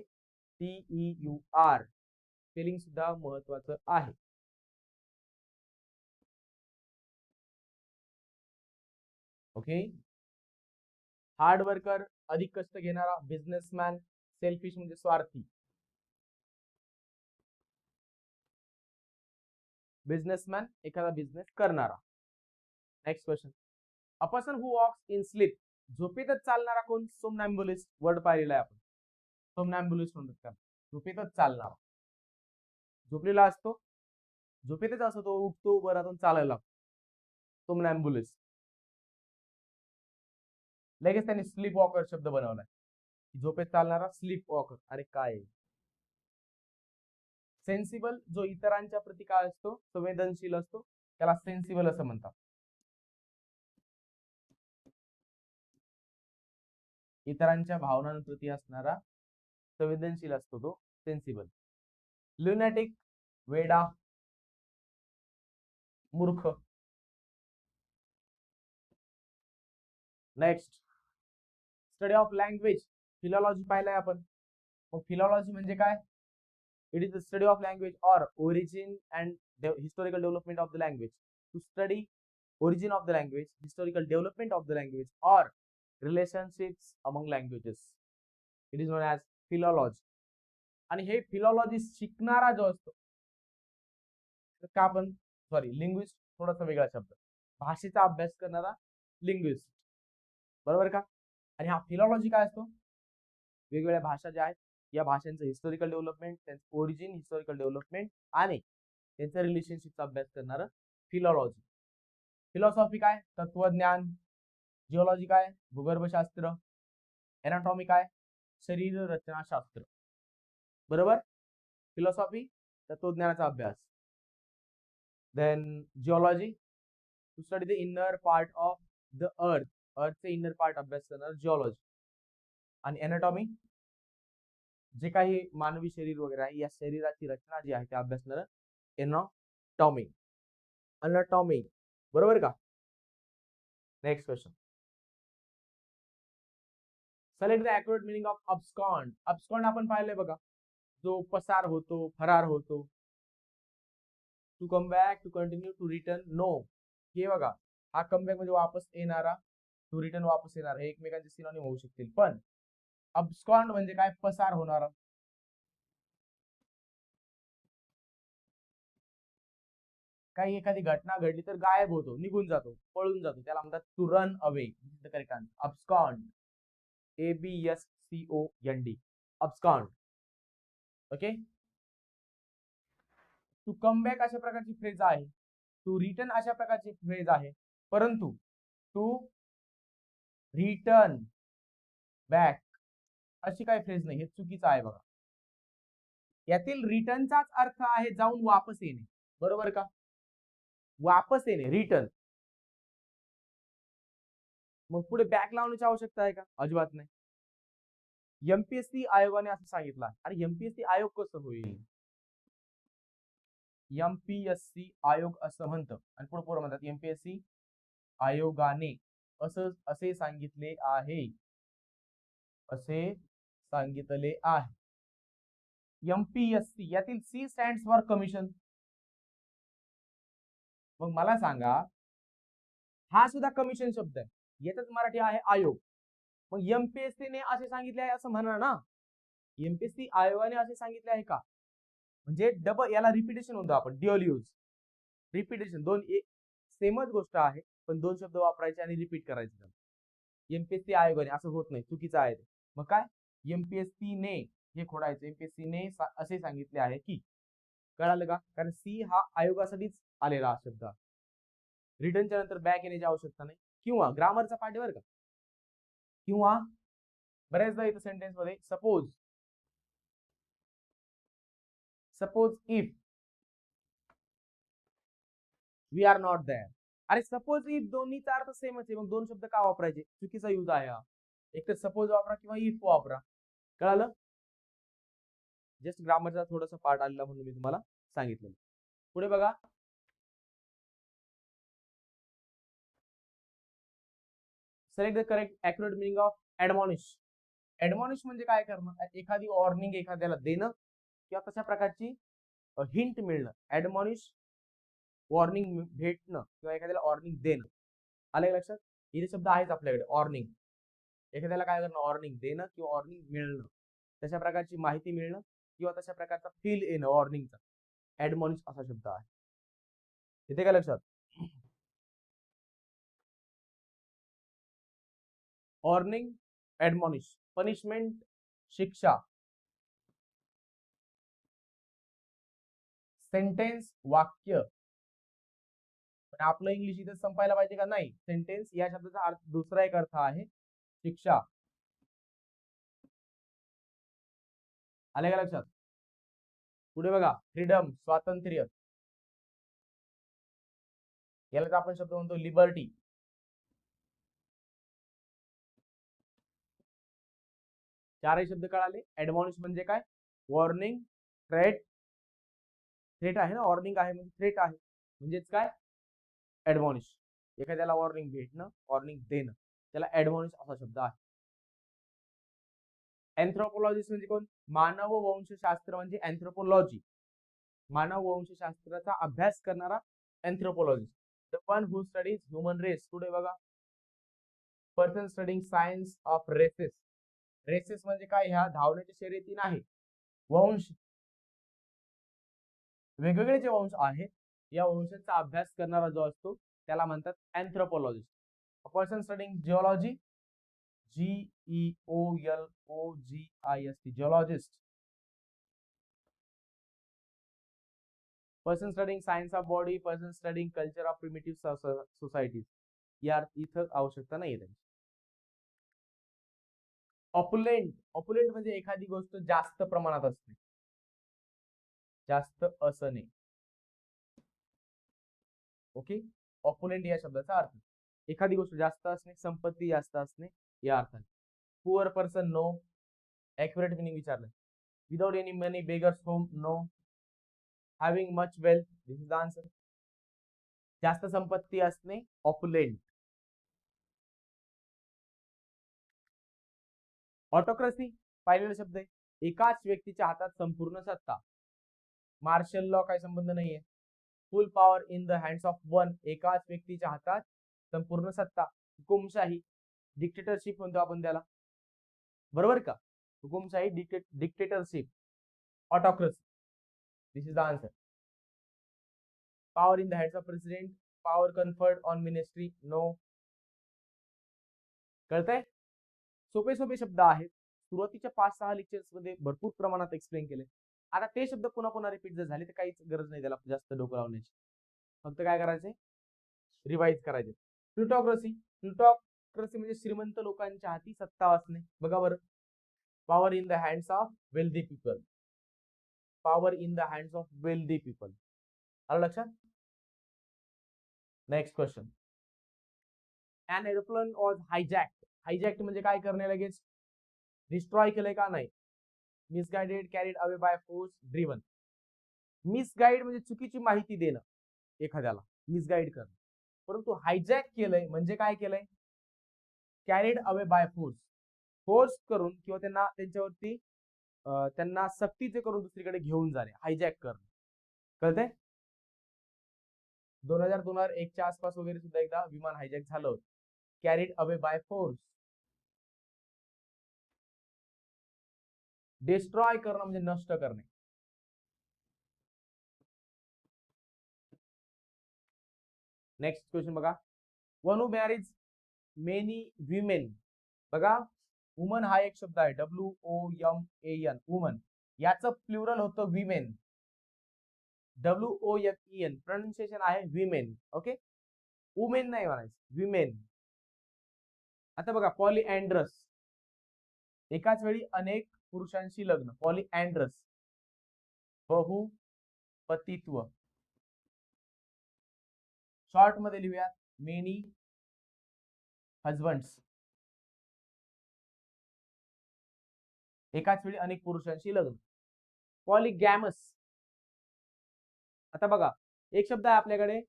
स्पेलिंग सुद्धा महत्वाचं आहे. ओके. हार्ड वर्कर, अधिक कष्ट घेणारा. बिझनेसमॅन, सेल्फिश म्हणजे स्वार्थी. बिझनेसमॅन, एखादा बिझनेस करणारा. Next question. A person who walks in sleep. झोपेतच चालणारा कोण? सोमनॅम्बुलिस्ट. वर्ड पाहिलेला आहे आपण. सोमनॅम्बुलिस्ट म्हणतात त्याला, झोपेतच चालणारा. झोपलेला असतो, झोपेतच असतो तो, उठतो, बरातून चालायला लागतो. सोमनॅम्बुलिस्ट. लगेच त्यांनी स्लीप वॉकर शब्द बनवलाय. झोपेत चालणारा स्लीप वॉकर. अरे काय? सेन्सिबल, जो इतरांच्या प्रती काय असतो? संवेदनशील असतो, त्याला सेन्सिबल असं म्हणतात. इतरांच्या भावनांप्रती असणारा संवेदनशील असतो तो सेन्सिबल. ल्युनॅटिक, वेडा, मूर्ख. Next, study of language. Philology पाहिलाय आपण. मग फिलॉलॉजी म्हणजे काय? It is the study of language or origin and historical development of the language. To study origin of the language, historical development of the language, or relationships among languages. It is known as philology. आणि हे फिलॉलॉजी शिकणारा जो असतो का आपण linguist, थोडासा वेगळा शब्द. भाषेचा अभ्यास करणारा लिंग्विस्ट. बरोबर का? आणि हा फिलॉलॉजी काय असतो? वेगवेगळ्या भाषा ज्या आहेत या भाषांचं हिस्टोरिकल डेव्हलपमेंट, त्यांचं ओरिजिन, हिस्टोरिकल डेव्हलपमेंट आणि त्यांचं रिलेशनशिपचा अभ्यास करणारं फिलॉलॉजी. फिलॉसॉफी काय? तत्वज्ञान. जिओलॉजी काय? भूगर्भशास्त्र. एनाटॉमी काय? शरीर रचनाशास्त्र. बरोबर? फिलॉसॉफी, तत्वज्ञानाचा अभ्यास. Then geology, to study the inner part of the earth. अर्थचे इनर पार्ट अभ्यास करणार जिओलॉजी. आणि एनाटॉमी, जे काही मानवी शरीर वगैरे आहे या शरीराची रचना जी आहे ते अभ्यास करणार एनाटॉमी. अनाटॉमी. बरोबर का? Next question. Select the accurate meaning of abscond. Abscond आपण पाहिलंय बघा, जो पसार होतो, फरार होतो. To come back, to continue, to return. No. हे बघा, हा कमबॅक म्हणजे वापस येणारा, टू रिटर्न वापस येणारा, हे एकमेकांचे सिनोनिम होऊ शकतील. पण अब्स्कॉन्ड म्हणजे काय? पसार होणारा. काही एखादी घटना घडली तर गायब होतो, निघून जातो, पळून जातो, त्याला म्हणतात to run away. Correct answer abscond. ABSCOND. Abscond. Okay. To come back अशा प्रकारची फ्रेज आहे, टू रिटर्न अशा प्रकारची फ्रेज आहे, परंतु टू रिटर्न बॅक अशी काही फ्रेज नाही, हे चुकीचं आहे बघा. यातील रिटर्नचाच अर्थ आहे जाऊन वापस येणे, बरोबर का? वापस येणे, रिटर्न. मग पुढे बॅक लावण्याची आवश्यकता आहे का? अजिबात नाही. एमपीएससी आयोगाने असं सांगितलं. अरे एमपीएससी आयोग कसं होईल? एमपीएससी आयोग असं म्हणतं आणि पुढे पुढे म्हणतात एमपीएससी आयोगाने असे सांगितले आहे, असे सांगितले आहे. एमपीएससी यातील सी स्टँड्स फॉर कमिशन. मग मला सांगा, हा सुद्धा कमिशन शब्द आहे, याचाच मराठी आहे आयोग. मग एमपीएससी ने असे सांगितले आहे असं म्हणा ना. एमपीएससी आयोगाने असे सांगितले आहे का? म्हणजे डबल, याला रिपिटेशन म्हणतो आपण, ड्युअल यूज. रिपिटेशन, दोन सेमच गोष्ट आहे पण दोन शब्द वापरायचे आणि रिपीट करायचे. एमपीएससी आयोगाने असं होत नाही, चुकीचं आहे. मग काय? एमपीएससी ने हे खोडायचं, एमपीएससी ने असे सांगितले आहे की. कळालं का? कारण सी हा आयोगासाठीच आलेला शब्द. रिटर्नच्या नंतर बॅक येण्याची आवश्यकता नाही, किंवा ग्रामरचा पार्ट बर का. किंवा बऱ्याचदा इथं सेंटेन्स मध्ये suppose if we are not there. अरे सपोज इफ दोन्हीचा अर्थ सेमच आहे, मग दोन शब्द का वापरायचे? चुकीचा यूज आहे हा. एक तर सपोज वापरा किंवा इफ वापरा. कळालं? जस्ट ग्रामरचा थोडासा पार्ट आलेला म्हणून मी तुम्हाला सांगितलं. पुढे बघा, select the correct accurate meaning of admonish. Admonish म्हणजे काय करणं? एखादी वॉर्निंग एखाद्याला देणं किंवा तशा प्रकारची हिंट मिळणं. ॲडमॉनिश वॉर्निंग भेटणं किंवा एखाद्याला वॉर्निंग देणं. आलं लक्षात? इथे शब्द आहेच आपल्याकडे, वॉर्निंग. एखाद्याला काय करणं? वॉर्निंग देणं किंवा वॉर्निंग मिळणं, तशा प्रकारची माहिती मिळणं किंवा तशा प्रकारचा फील येणं वॉर्निंगचा. ॲडमॉनिश असा शब्द आहे. येते का लक्षात? वॉर्निंग, ॲडमॉनिश, पनिशमेंट शिक्षा, सेंटेन्स वाक्य. पण आपलं इंग्लिश इथे संपायला पाहिजे का? नाही. सेंटेन्स या शब्दाचा अर्थ, दुसरा एक अर्थ आहे शिक्षा. आले का लक्षात? पुढे बघा, फ्रीडम, स्वातंत्र्य. यालाच आपण शब्द म्हणतो लिबर्टी. चारही शब्द कळाले. ॲडमॉनिश म्हणजे काय? Warning, threat. थ्रेट आहे ना, वॉर्निंग आहे म्हणजे थ्रेट आहे, म्हणजेच काय? ॲडमॉनिश. एखाद्याला वॉर्निंग भेटणं, वॉर्निंग देणं, त्याला ॲडमॉनिश असा शब्द आहे. अँथ्रोपोलॉजिस्ट म्हणजे कोण? मानव वंशशास्त्र म्हणजे अँथ्रोपोलॉजी. मानव वंशशास्त्राचा अभ्यास करणारा anthropologist. The one who studies human race. पुढे बघा, person studying science of races. Races म्हणजे काय? ह्या धावण्याच्या शर्यती नाही, वंश. वेगवेगळे जे वंश आहेत, या वंशाचा अभ्यास करणारा जो असतो त्याला म्हणतात anthropologist. Person studying geology, GEOLOGIST, geologist. Person studying science of body, person studying culture of primitive societies. या इथं आवश्यकता नाही त्यांची. ऑपुलेंट, ऑपुलेंट म्हणजे एखादी गोष्ट जास्त प्रमाणात असते, जास्त असणे. ओके, ऑपुलेंट या शब्दाचा अर्थ एखादी गोष्ट जास्त असणे, संपत्ती जास्त असणे या अर्थाने. Poor person, no. Accurate meaning विचारलं. Without any money, beggars home, no. Having much wealth, this is the answer. जास्त संपत्ती असणे, ऑपुलेंट. ऑटोक्रसी पाहिलेला शब्द आहे, एकाच व्यक्तीच्या हातात संपूर्ण सत्ता. मार्शल लॉ काय संबंध नाहीये. फुल power in the hands of one, एकाच व्यक्तीच्या हातात संपूर्ण सत्ता. हुकुमशाही, डिक्टेटरशिप म्हणतो आपण त्याला, बरोबर का? हुकुमशाही, dictatorship, autocracy. This is the answer. Power in the hands of president, power conferred on ministry, no. कळतंय? सोपे सोपे शब्द आहेत. सुरुवातीच्या 5-6 लेक्चर्स मध्ये भरपूर प्रमाणात एक्सप्लेन केले. आता ते शब्द पुन्हा पुन्हा रिपीट जर झाले तर काहीच गरज नाही त्याला जास्त डोकं लावण्याची. फक्त काय करायचे, रिवाइज करायचे. प्लुटॉक्रेसी म्हणजे श्रीमंत लोकांच्या हाती सत्ता असणे. बघा बरं, power in the hands of wealthy people. Power in the hands of wealthy people. आलं लक्षात? Next question. An aeroplane was hijacked. Hijacked म्हणजे काय करणे, लगेच डिस्ट्रॉय केलंय का नाही. Misguided, carried away by force, driven. Misguide म्हणजे चुकीची माहिती देणं एखाद्याला, मिसगाइड करणं. परंतु हायजॅक केलंय म्हणजे काय केलंय, carried away by force, force करून किंवा त्यांना त्यांच्यावरती त्यांना सक्तीचे करून दुसरीकडे घेऊन जाणे, हायजॅक करणं. कळतंय? 2001च्या आसपास वगैरे सुद्धा एकदा विमान हायजॅक झालं होतं. Carried away by force. Destroy करणं म्हणजे नष्ट करणे. नेक्स्ट क्वेश्चन बघा. One who Mary's many women. बघा, वुमन हा एक शब्द आहे, WOMAN, वुमन. याचं प्लुरल होतं विमेन, WOMEN. प्रोनाउन्सिएशन आहे विमेन. ओके, वुमेन नाही म्हणायचं, विमेन. आता बघा, पॉलिअँड्रस, एकाच वेळी अनेक पुरुषांशी लग्न, पॉलिअँड्रस, बहुपतित्व. शॉर्ट मध्ये लिहूयात, मेनी हजबंड्स. एकाच वेळी अनेक पुरुषांशी लग्न, पॉलिगॅमस. आता बघा, एक शब्द आहे आपल्याकडे,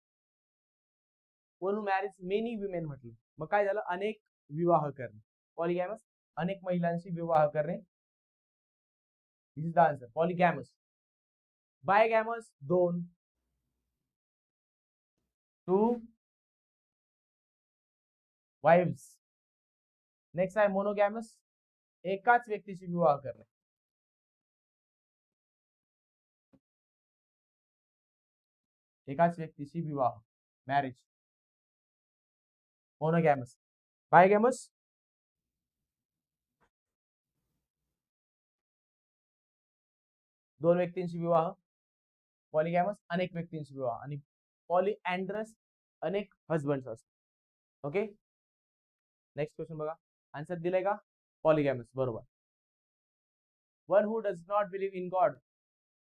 one who Mary's many women म्हटलं, मग काय झालं, अनेक विवाह करणे. पॉलिगॅमस, अनेक महिलांशी विवाह करणे. दिस इज द आन्सर, पॉलिगॅमस. बायगॅमस, दोन, टू वाइव्स. नेक्स्ट आहे मोनोगॅमस, एकाच व्यक्तीशी विवाह करणे. एकाच व्यक्तीशी विवाह, मॅरेज, मोनोगॅमस. बायगॅमस, दोन व्यक्तींशी विवाह. पॉलिगॅमस, अनेक व्यक्तींशी विवाह. आणि पॉलिअँड्रस, अनेक हजबंड्स असतात. ओके, नेक्स्ट क्वेश्चन बघा. आन्सर दिलाय का, पॉलिगॅमस, बरोबर. One who does not believe in god.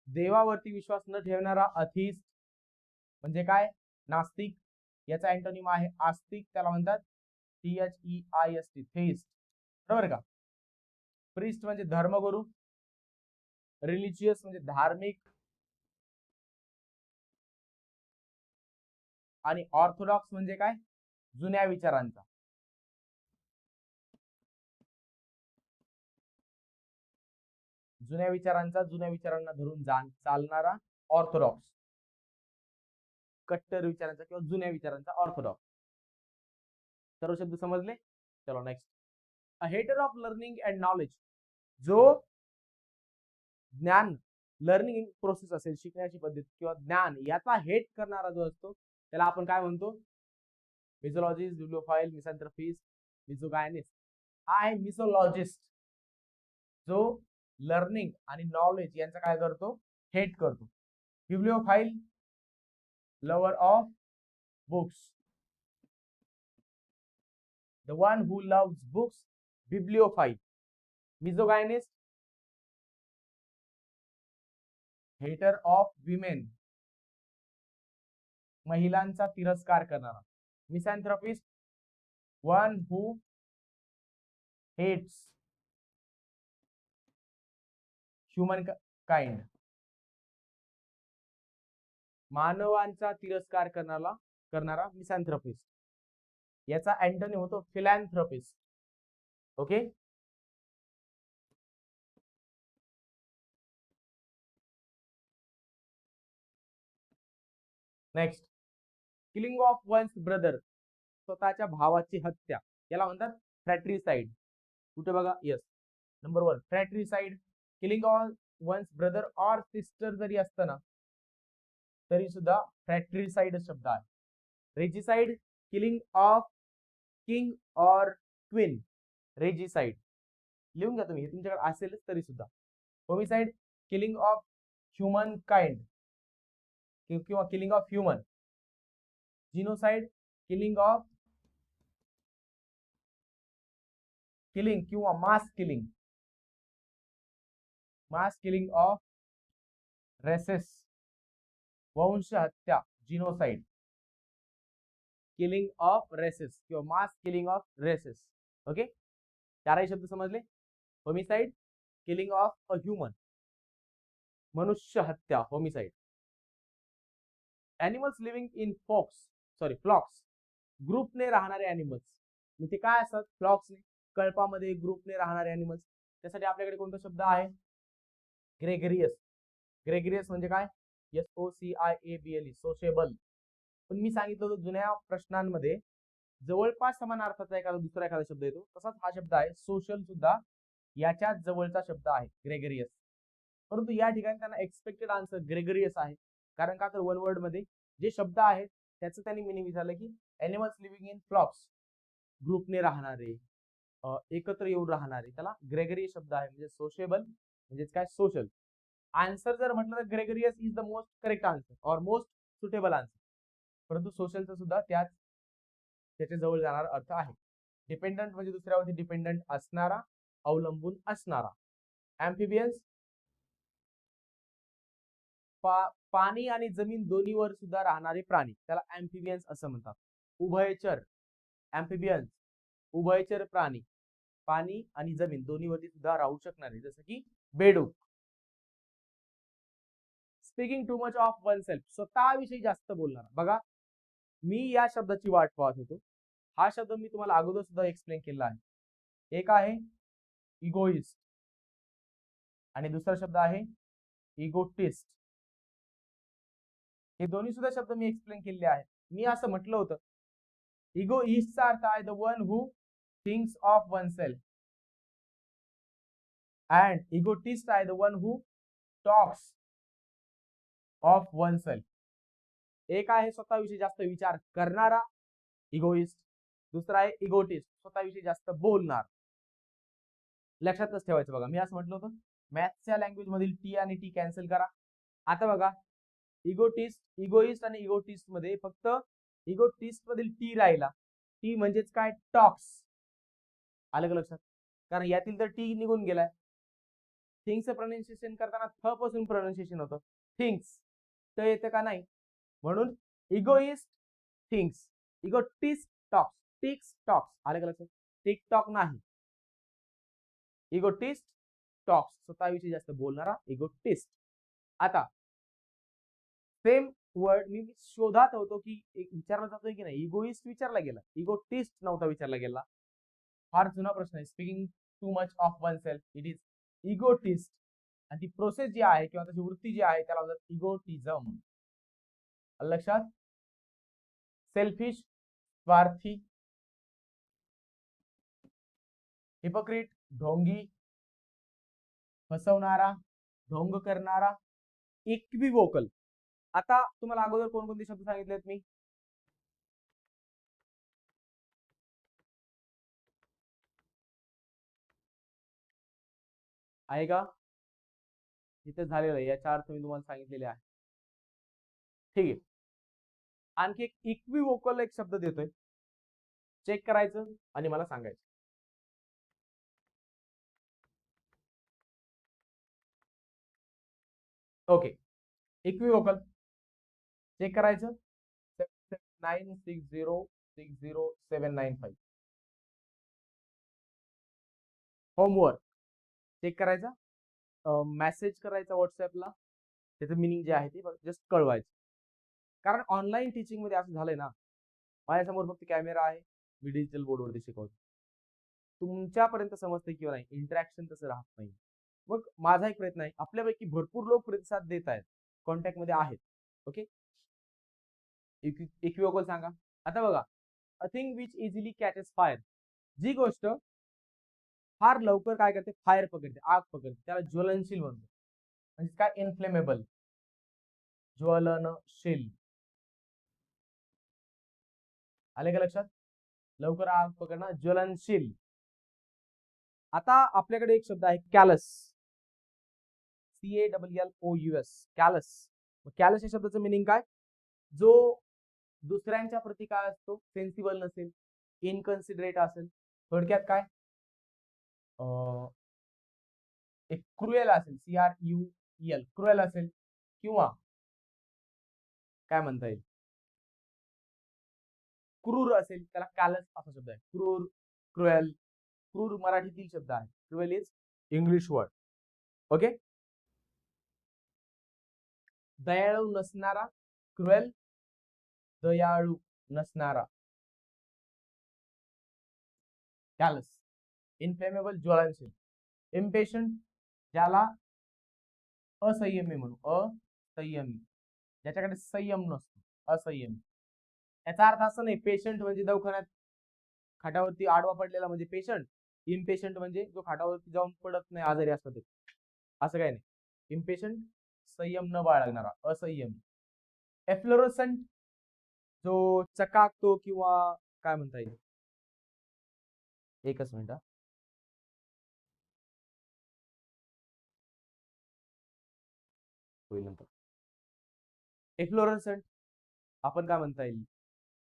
देवावरती विश्वास न ठेवणारा अथिस्ट म्हणजे काय, नास्तिक. याचा अँटोनिम आहे आस्तिक, त्याला म्हणतात THEIST, थेइस्ट. बरोबर का. प्रिस्ट म्हणजे धर्मगुरू, रिलिजियस म्हणजे धार्मिक, आणि ऑर्थोडॉक्स म्हणजे काय, जुन्या विचारांचा. जुन्या विचारांना धरून चालणारा ऑर्थोडॉक्स. कट्टर विचारांचा किंवा जुन्या विचारांचा ऑर्थोडॉक्स. सर्व शब्द समजले. चलो next. A hater of learning and knowledge. जो ज्ञान, लर्निंग प्रोसेस असेल, शिकण्याची पद्धत किंवा ज्ञान, याचा हेट करणारा जो असतो त्याला आपण काय म्हणतो, मिझोलॉजिस्ट, बिब्लिओफाइल, मिसॅन्थ्रोपिस्ट, मिझोगायनिस्ट. हा आहे मिझोलॉजिस्ट, जो लर्निंग आणि नॉलेज यांचा काय करतो, हेट करतो. Bibliophile, lover of books, the one who loves books, bibliophile. Misogynist, hater of women, महिलांचा तिरस्कार करणारा. मिसॅन्थ्रोपिस्ट, one who hates humankind, मानवांचा तिरस्कार करणारा मिसॅन्थ्रोपिस्ट. याचा अँटोनिम होतो philanthropist. Okay, next. Killing of one's brother, स्वतःच्या भावाची हत्या, याला म्हणतात फ्रॅट्रिसाइड. कुठे बघा, yes, number 1 fratricide. Killing of one's brother or sister जरी असतं ना तरी सुद्धा फ्रॅट्रिसाइड शब्द आहे. Regicide, killing of king or queen, regicide. लिहून घ्या तुम्ही, तुमच्याकडे असेलच तरी सुद्धा. Homicide, killing of human kind किंवा killing of human. Genocide killing of killing किंवा मास किलिंग ऑफ रेसेस, वंश हत्या. जिनोसाइड किलिंग ऑफ रेसेस किंवा mass killing of races. Okay, चारही शब्द समजले. Homicide killing of a human, मनुष्य हत्या homicide. Animals living in flocks, ग्रुपने राहणारे एनिमल्स. ते काय असतात? फ्लॉक्सने, कळपामध्ये ग्रुपने राहणारे एनिमल्स. त्यासाठी आपल्याकडे कोणता शब्द आहे? ग्रेगरियस. ग्रेगरियस म्हणजे काय? SOCIABLE, sociable. पण मी सांगितलं होतं जुन्या प्रश्नांमध्ये जवळपास समान अर्थाचा एखादा शब्द येतो, तसाच हा शब्द आहे. सोशल सुद्धा याच्यात जवळचा शब्द आहे ग्रेगरियस. परंतु या ठिकाणी त्यांना एक्सपेक्टेड आन्सर ग्रेगरियस आहे. कारण का तर वन वर्ड मध्ये जे शब्द आहेत त्याचं त्यांनी मिनिंग विचारलं की एनिमल्स लिव्हिंग इन फ्लॉक्स, ग्रुपने राहणारे, एकत्र येऊन राहणारे, त्याला ग्रेगरियस शब्द आहे. म्हणजे सोशेबल म्हणजेच काय? सोशल. आन्सर जर म्हटलं तर gregarious is the most correct answer और मोस्ट सुटेबल आन्सर. परंतु सोशलचा सुद्धा त्याच्या जवळ जाणारा अर्थ आहे. डिपेंडंट म्हणजे दुसऱ्यावरती डिपेंडंट असणारा, अवलंबून असणारा. ऍम्फिबियन्स पाणी आणि जमीन दोन्हीवर सुद्धा राहणारे प्राणी, त्याला ऍम्फिबियन्स असं म्हणतात. उभयचर ऍम्फिबियन्स, उभयचर प्राणी, पाणी आणि जमीन दोन्हीवरती सुद्धा राहू शकणारे, जसं की बेडूक. Speaking too much of one self, स्वतःविषयी जास्त बोलणार. बघा, मी या शब्दाची वाट पाहत होतो. हा शब्द मी तुम्हाला अगोदर सुद्धा एक्सप्लेन केला आहे. एक आहे इगोइस्ट आणि दुसरा शब्द आहे इगोटिस्ट. हे दोन्ही सुद्धा शब्द मी एक्सप्लेन केलेले आहेत. मी असं म्हटलं होतं, इगोइस्टचा अर्थ आहे the one who thinks of one self, and egotist आहे the one who talks of one self. एक आहे स्वतःविषयी जास्त विचार करणारा इगोइस्ट, दुसरा आहे इगोटिस्ट, स्वतःविषयी जास्त बोलणार. लक्षातच ठेवायचं. बघा, मी असं म्हटलं होतं मॅथ्सच्या लँग्वेज मधील टी आणि टी कॅन्सल करा. आता बघा, इगोइस्ट आणि इगोटिस्ट मध्ये फक्त इगोटिस्ट मधील टी राहिला. टी म्हणजेच काय? टॉक्स. आलं का लक्षात? कारण यातील तर टी निघून गेलाय. थिंग्सचं प्रोनाउन्सिएशन करताना थ पासून प्रोनाउन्सिएशन होतं. थिंग्स तर येतं का? नाही. म्हणून egoist thinks, egotist talks, ticks talks. आलं का लक्षात? टिकटॉक नाही, इगोटिस्ट टॉक्स, स्वतःविषयी जास्त बोलणारा इगोटिस्ट. आता सेम वर्ड मी शोधात होतो की विचारला जातोय की नाही. इगोइस्ट विचारला गेला, इगोटिस्ट नव्हता विचारला गेला. फार जुना प्रश्न आहे. Speaking too much of one self, it is egotist. आणि ती प्रोसेस जी आहे किंवा त्याची वृत्ती जी आहे त्याला म्हणतात इगोटिझम. लक्षात? सेल्फिश, स्वार्थी. हिपोक्रिट, ढोंगी, फसवणारा, ढोंग करणारा. इक्विवोकल. आता तुम्हाला अगोदर कोणकोणते शब्द सांगितलेत मी? आहे का? इथे झालेलं आहे, याचा अर्थ मी तुम्हाला सांगितलेले आहे. ठीक आहे. आणखी एक इक्विवोकल एक शब्द देतोय, चेक करायचं आणि मला सांगायचं. ओके, इक्विवोकल चेक करायचं. 960607995 होमवर्क चेक करायचा, मेसेज करायचा व्हॉट्सअपला, त्याचं मिनिंग जे आहे ते जस्ट कळवायचं. कारण ऑनलाईन टीचिंग मध्ये असं झालंय ना, माझ्यासमोर फक्त कॅमेरा आहे, मी डिजिटल बोर्डवरती शिकवतो. तुमच्यापर्यंत समजते किंवा नाही, इंटरॅक्शन तसं राहत नाही. मग माझा एक प्रयत्न आहे, आपल्यापैकी भरपूर लोक प्रतिसाद देत आहेत, कॉन्टॅक्ट मध्ये आहेत. ओके, इक्विवोकल सांगा. आता बघा, a thing which easily catches fire, जी गोष्ट फार लवकर काय करते? फायर पकडते, आग पकडते, त्याला ज्वलनशील म्हणतो. म्हणजे काय? इन्फ्लेमेबल, ज्वलनशील. आले का लक्षात? लवकर आग पकडणं, ज्वलनशील. आता आपल्याकडे एक शब्द आहे कॅलस. CALLOUS, callus. कॅलस या शब्दाचं मिनिंग काय? जो दुसऱ्यांच्या प्रती काय असतो, सेन्सिबल नसेल, इनकन्सिडरेट असेल, थोडक्यात काय एक क्रुएल असेल, CRUEL, क्रुएल असेल, किंवा काय म्हणता येईल क्रूर असेल, त्याला कॅलस असा शब्द आहे. क्रूर, क्रुएल, क्रूर मराठीतील शब्द आहे, cruel is English word. Okay. दयाळू नसणारा, क्रुएल, दयाळू नसणारा, कॅलस. इनफ्लेमेबल, ज्वलनशील. इम्पेशंट, ज्याला असंयमी म्हणू, असंयमी, ज्याच्याकडे संयम नसतो, असंयमी. याचा अर्थ असं नाही पेशंट म्हणजे दवाखान्यात खाटावरती आडवा पडलेला म्हणजे पेशंट. इम्पेशंट म्हणजे जो खाटावरती जाऊन पडत नाही, आजारी असतो ते, असं काही नाही. इम्पेशंट, संयम न बाळगणारा, असंयमी. एफ्लोरोसंट, जो चकाकतो किंवा काय म्हणता येईल, एकच मिनिट, होईल नंतर. एफ्लोरोसंट आपण काय म्हणता येईल,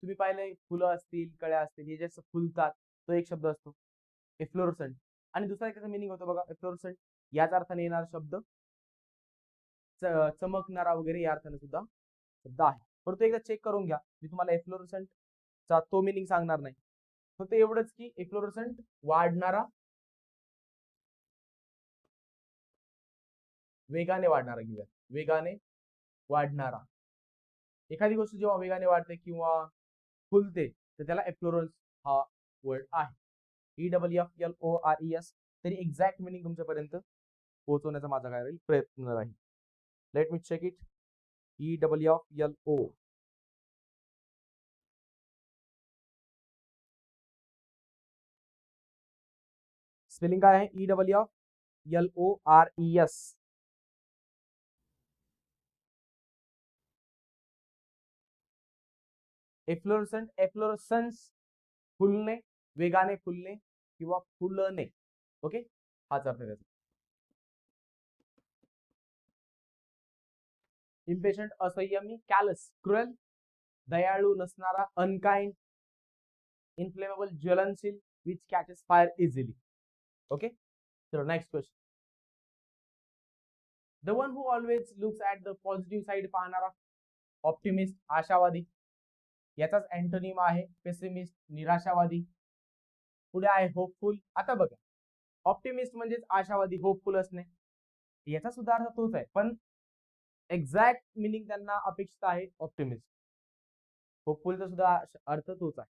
तुम्ही पाहिले फुलं असतील, कळ्या असतील, हे जसं फुलतात, तो एक शब्द असतो एफ्लोरोसंट. आणि दुसरा एक मिनिंग होतो बघा एफ्लोरोसंट, याच अर्थाने येणारा शब्द चमकणारा वगैरे या अर्थाने सुद्धा शब्द आहे. परंतु एकदा चेक करून घ्या, मी तुम्हाला एफ्लोरोसंट चा तो मिनिंग सांगणार नाही, फक्त एवढंच की एफ्लोरोसंट वाढणारा, वेगाने वाढणारा, घेऊया वेगाने वाढणारा. एखादी गोष्ट जेव्हा वेगाने वाढते किंवा फुलते तर त्याला एफ्लोरन्स हा वर्ड आहे. EFFLORES. तरी एक्झॅक्ट मिनिंग तुमच्यापर्यंत पोहोचवण्याचा माझा काय राहील, प्रयत्न राहील. Let me check it. EFFLO, spelling काय आहे? EFFLORES. एफ्लोरसंट, एफ्लोरसन्स, फुलणे, वेगाने फुलणे किंवा फुलणे. ओके, हाच अर्थ त्याचा. इम्पेशंट, असंयमी. कॅलस, क्रुएल, दयाळू नसणारा, अनकाइंड. इनफ्लेमेबल, ज्वलनशील, which catches fire easily. Okay, चलो next question. The one who always looks at the positive side, पाहणारा. ऑप्टिमिस्ट, आशावादी. याचाच अँटोनिम आहे पेसिमिस्ट, निराशावादी. पुढे आहे होपफुल. आता बघा, ऑप्टिमिस्ट म्हणजेच आशावादी, होपफुल असणे, याचा सुद्धा अर्थ तोच आहे, पण एक्झॅक्ट मिनिंग त्यांना अपेक्षित आहे ऑप्टिमिस्ट. होपफुलचा सुद्धा अर्थ तोच आहे,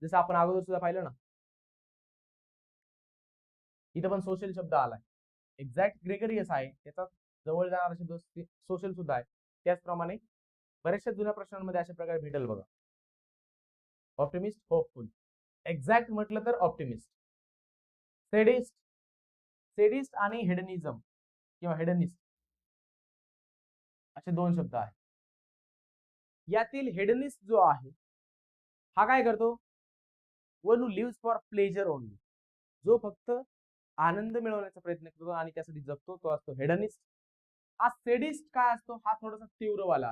जसं आपण अगोदर सुद्धा पाहिलं ना, इथं पण सोशल शब्द आलाय. एक्झॅक्ट ग्रेगरियस आहे, त्याचा जवळ जाणारा शब्द सोशल सुद्धा आहे. त्याचप्रमाणे बऱ्याचशा जुन्या प्रश्नांमध्ये अशा प्रकारे भेटेल बघा, ऑप्टिमिस्ट, होपफुल. एक्झॅक्ट म्हटलं तर ऑप्टिमिस्ट. सेडिस्ट, सेडिस्ट आणि हेडनिझम किंवा हेडनिस्ट असे दोन शब्द आहेत. यातील हेडनिस्ट जो आहे हा काय करतो, one who lives for pleasure only, जो फक्त आनंद मिळवण्याचा प्रयत्न करतो आणि त्यासाठी जगतो, तो असतो हेडनिस्ट. हा सेडिस्ट काय असतो, हा थोडासा तीव्रवाला,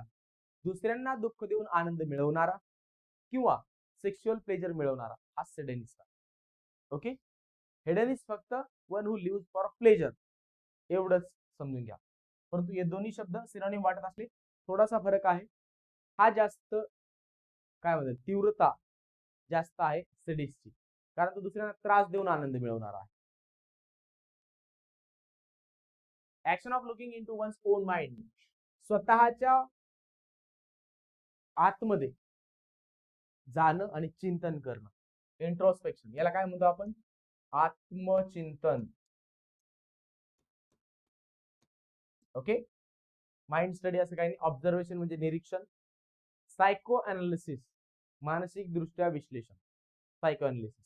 दुसऱ्यांना दुःख देऊन आनंद मिळवणारा किंवा सेक्शुअल प्लेजर मिळवणारा, हा सेडिस्ट. ओके, हेडनिस्ट फक्त one who lives for pleasure, एवढंच समजून घ्या. परंतु हे दोन्ही शब्द सिनोनिम वाटत असले, थोडासा फरक आहे. हा जास्त काय म्हणतात, तीव्रता जास्त आहे सेडिस्टची, कारण तो दुसऱ्यांना त्रास देऊन आनंद मिळवणार आहे. Action of looking into one's own mind, स्वतःच्या आतमध्ये जाणं आणि चिंतन करणं, इंट्रोस्पेक्शन, याला काय म्हणतो आपण, आत्मचिंतन. ओके, माइंड स्टडी असं काही नाही. ऑब्झर्वेशन म्हणजे निरीक्षण. सायको अनालिसिस, मानसिक दृष्ट्या विश्लेषण, सायको अनालिसिस.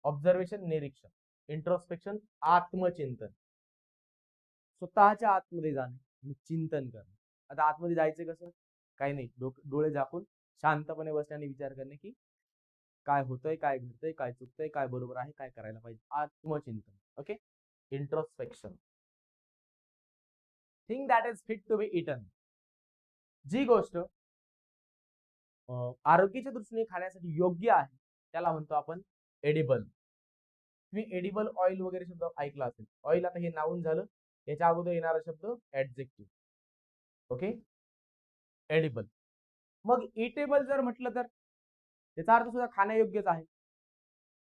ऑब्झर्वेशन, निरीक्षण. इंट्रोस्पेक्शन, आत्मचिंतन, स्वतःच्या आतमध्ये जाणे आणि चिंतन करणे. आता आतमध्ये जायचं कसं, काही नाही, डोळे झाकून शांतपणे बसण्याने विचार करणे की काय होतंय, काय घडतंय, काय चुकतंय, काय बरोबर आहे, काय करायला पाहिजे, आत्मचिंतन. Okay, introspection. Thing that is fit to be eaten, जी गोष्ट आरोग्याच्या दृष्टीने खाण्यासाठी योग्य आहे त्याला म्हणतो आपण एडिबल. तुम्ही एडिबल ऑइल वगैरे शब्द ऐकला असेल. ऑइल आता हे नाऊन झालं, याच्या अगोदर येणारा शब्द ऍडजेक्टिव्ह. Okay, edible. मग इटेबल जर म्हटलं तर त्याचा अर्थ सुद्धा खाण्यायोग्यच आहे,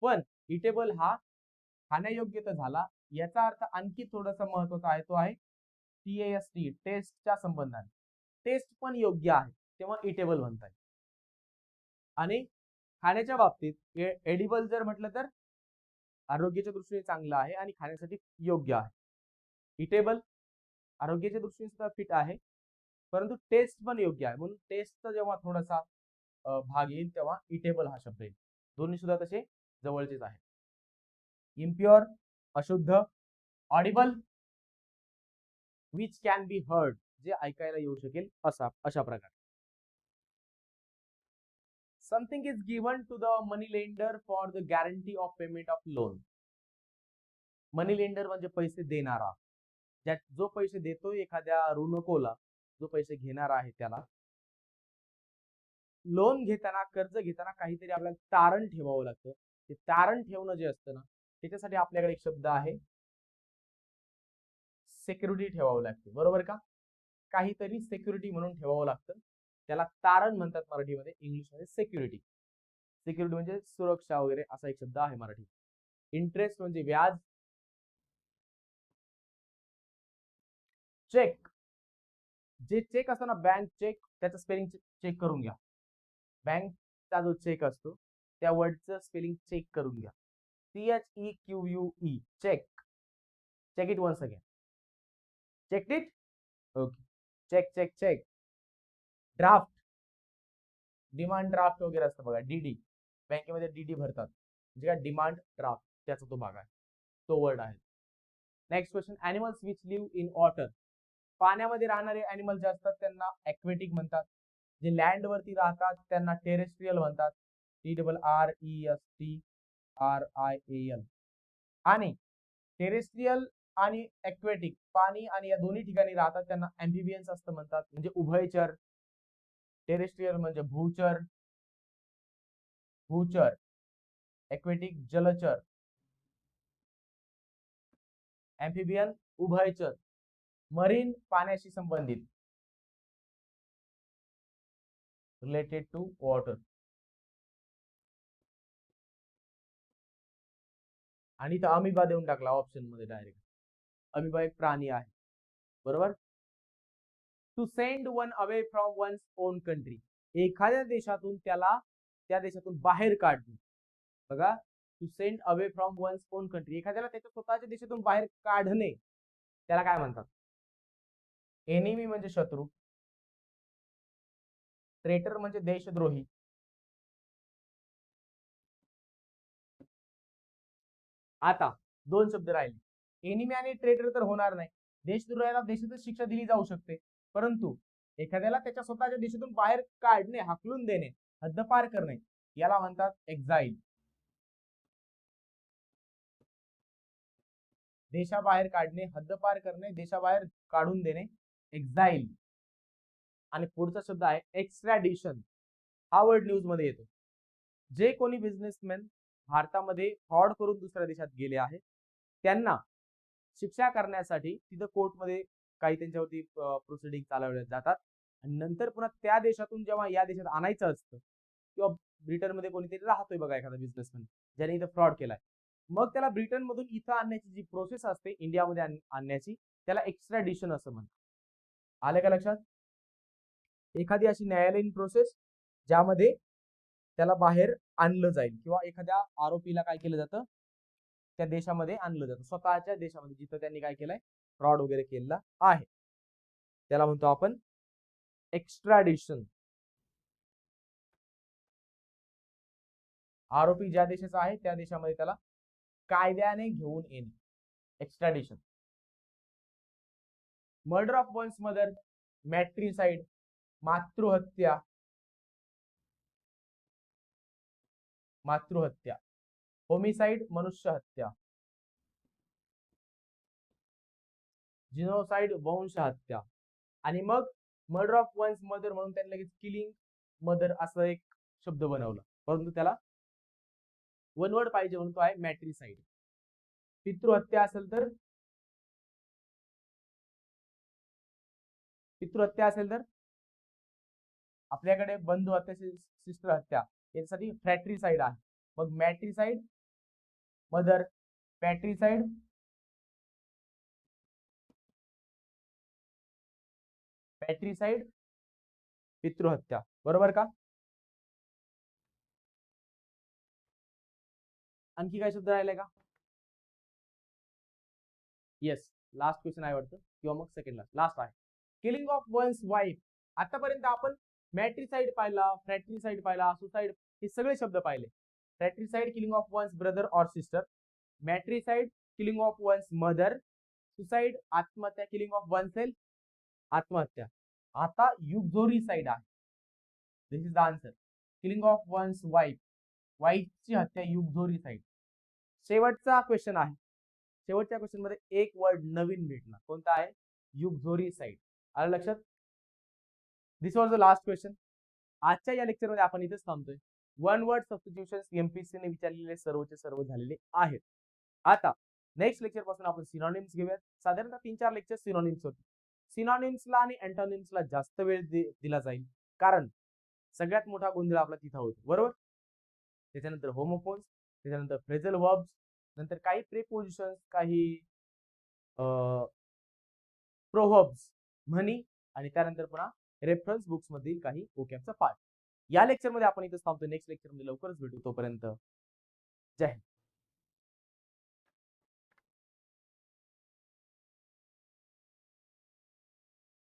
पण इटेबल हा खाण्यायोग्य तर झाला, याचा अर्थ आणखी थोडासा महत्वाचा आहे, तो आहे टेस्ट, टेस्टच्या संबंधाने. टेस्ट पण योग्य आहे तेव्हा इटेबल म्हणताय. आणि खाण्याच्या बाबतीत एडिबल जर म्हटलं तर आरोग्याच्या दृष्टीने चांगलं आहे आणि खाण्यासाठी योग्य आहे. इटेबल आरोग्याच्या दृष्टीने सुद्धा फिट आहे, परंतु टेस्ट पण योग्य आहे, म्हणून टेस्टचा जेव्हा थोडासा भाग येईल तेव्हा इटेबल हा शब्द येईल. दोन्ही सुद्धा तसे जवळचेच आहे. इम्प्युअर अशुद्ध, audible which can be heard जे ऐकायला येऊ शकेल अशा प्रकारे. Something is given to the money lender for the guarantee of payment of loan. Money lender म्हणजे पैसे देणारा, ज्यात जो पैसे देतोय एखाद्या ऋणकोला, जो पैसे घेणार आहे त्याला. लोन घेताना, कर्ज घेताना काहीतरी आपल्याला तारण ठेवावं लागतं. ते तारण ठेवणं जे असतं ना, त्याच्यासाठी आपल्याकडे एक शब्द आहे सिक्युरिटी ठेवावं लागते, बरोबर का? काहीतरी सिक्युरिटी म्हणून ठेवावं लागतं, त्याला तारण म्हणतात मराठीमध्ये, इंग्लिशमध्ये सिक्युरिटी. सिक्युरिटी म्हणजे सुरक्षा वगैरे असा एक शब्द आहे मराठी. इंटरेस्ट म्हणजे व्याज. चेक, जे चेक असतो ना बँक चेक, त्याचं स्पेलिंग चेक करून घ्या. बँकचा जो चेक असतो त्या वर्डचं स्पेलिंग चेक करून घ्या. CHEQUE, check. Check it once again. Check it. Okay, check check check. Draft, demand draft वगैरे असतं बघा, डीडी. बँकेमध्ये डीडी भरतात, म्हणजे काय डिमांड ड्राफ्ट, त्याचा तो भाग आहे, तो वर्ड आहे. Next question, animals which live in water. पाण्यामध्ये राहणारे ॲनिमल जे असतात त्यांना ॲक्वेटिक म्हणतात. जे लँड वरती राहतात त्यांना टेरेस्ट्रियल म्हणतात. TRESTRIAL. आणि टेरेस्ट्रियल आणि ॲक्वेटिक, पाणी आणि या दोन्ही ठिकाणी राहतात त्यांना ॲम्फिबियन्स असतं म्हणतात, म्हणजे उभयचर. टेरेस्ट्रियल म्हणजे भूचर, भूचर. ॲक्वेटिक जलचर, ॲम्फिबियन उभयचर. मरीन पाण्याशी संबंधित, रिलेटेड टू वॉटर. आणि इथं अमिबा देऊन टाकला ऑप्शन मध्ये डायरेक्ट. अमिबा एक प्राणी आहे, बरोबर. To send one away from one's own country. एखाद्या देशातून त्याला त्या देशातून बाहेर काढणे. बघा, to send away from one's own country, एखाद्याला त्याच्या स्वतःच्या देशातून बाहेर काढणे, त्याला काय म्हणतात? एनिमी म्हणजे शत्रू, ट्रेटर म्हणजे देशद्रोही, आता दोन शब्द राहिले. एनिमी आणि ट्रेटर तर होणार नाही, देशद्रोहाला देशातच शिक्षा दिली जाऊ शकते, परंतु एखाद्याला त्याच्या स्वतःच्या देशातून बाहेर काढणे, हाकलून देणे, हद्दपार करणे, याला म्हणतात एक्झाईल. देशाबाहेर काढणे, हद्दपार करणे, देशाबाहेर काढून देणे, एक्झाईल. आणि पुढचा शब्द आहे एक्स्ट्रॅडिशन. हा वर्ड न्यूज मध्ये येतो. जे कोणी बिझनेसमॅन भारतामध्ये फ्रॉड करून दुसऱ्या देशात गेले आहेत त्यांना शिक्षा करण्यासाठी तिथं कोर्टमध्ये काही त्यांच्यावरती प्रोसिडिंग चालवल्या जातात, आणि नंतर पुन्हा त्या देशातून जेव्हा या देशात आणायचं असतं, किंवा ब्रिटनमध्ये कोणीतरी राहतोय बघा एखादा बिझनेसमॅन ज्याने इथं फ्रॉड केलाय, मग त्याला ब्रिटन मधून इथं आणण्याची जी प्रोसेस असते इंडियामध्ये आणण्याची, त्याला एक्स्ट्रॅडिशन असं म्हणतात. आलं का लक्षात? एखादी अशी न्यायालयीन प्रोसेस ज्यामध्ये त्याला बाहेर आणलं जाईल, किंवा एखाद्या आरोपीला काय केलं जातं, त्या देशामध्ये आणलं जातं, स्वतःच्या देशामध्ये जिथं त्यांनी काय केलंय, फ्रॉड वगैरे केलेला आहे, त्याला म्हणतो आपण एक्स्ट्रॅडिशन. आरोपी ज्या देशाचा आहे त्या देशामध्ये त्याला कायद्याने घेऊन येणे, extradition. Murder of one's mother, matricide, मातृहत्या, मातृहत्या. होमिसाइड, मनुष्य हत्या. जिनोसाइड वंश हत्या, आणि मग मर्डर ऑफ वन्स मदर म्हणून त्यांनी लगेच किलिंग मदर असं एक शब्द बनवला, परंतु त्याला वन वर्ड पाहिजे म्हणून तो आहे मॅट्रिसाइड. पितृहत्या असेल तर आपल्याकडे बंधू हत्या, सिस्टर हत्या, यासाठी फ्रॅट्रिसाइड आहे. मग मॅट्रिसाइड मदर, पॅट्रिसाइड पितृहत्या, बरोबर का? आणखी काय शब्द राहिले का? येस, लास्ट क्वेश्चन आहे वाटतं, किंवा मग सेकंड लास्ट आहे. Killing of one's wife. आतापर्यंत आपण मॅट्रिसाइड पाहिला, फ्रॅट्रिसाइड पाहिला, सुसाइड, हे सगळे शब्द पाहिले. Fratricide killing of one's brother or sister, matricide killing of one's mother, suicide आत्महत्या, किलिंग ऑफ वन सेल्फ आत्महत्या. आता युक्झोरिसाइड आहे. This is the answer. Killing of one's wife, वाईफची हत्या युक्झोरिसाइड. शेवटचा क्वेश्चन आहे. शेवटच्या क्वेश्चन मध्ये एक वर्ड नवीन भेटला, कोणता आहे? युक्झोरिसाइड. आलं लक्षात? दिस वॉज द लास्ट क्वेश्चन. आजच्या या लेक्चर मध्ये आपण इथेच थांबतोय. वन वर्ड सबस्टिट्यूशन एमपीसी ने विचारलेले सर्वचे सर्व झालेले आहेत. आता नेक्स्ट लेक्चर पासून आपण सिनोनिम्स घेऊयात. साधारणतः 3-4 लेक्चर सिनोनिम्स होते. सिनोनिम्सला आणि अँटोनिम्सला जास्त वेळ दिला जाईल, कारण सगळ्यात मोठा गोंधळ आपला तिथं होतो, बरोबर? त्याच्यानंतर होमोफोन्स, त्याच्यानंतर फ्रेजल वर्ब्स, नंतर काही प्रीपोजिशन्स, काही प्रोव्हर्ब्स म्हणी, आणि त्यानंतर पुन्हा रेफरन्स बुक्स मधील काही ओकॅबचा पार्ट. या लेक्चर मध्ये आपण इथं थांबतो. नेक्स्ट लेक्चर मध्ये लवकरच भेटू. तोपर्यंत जय हिंद.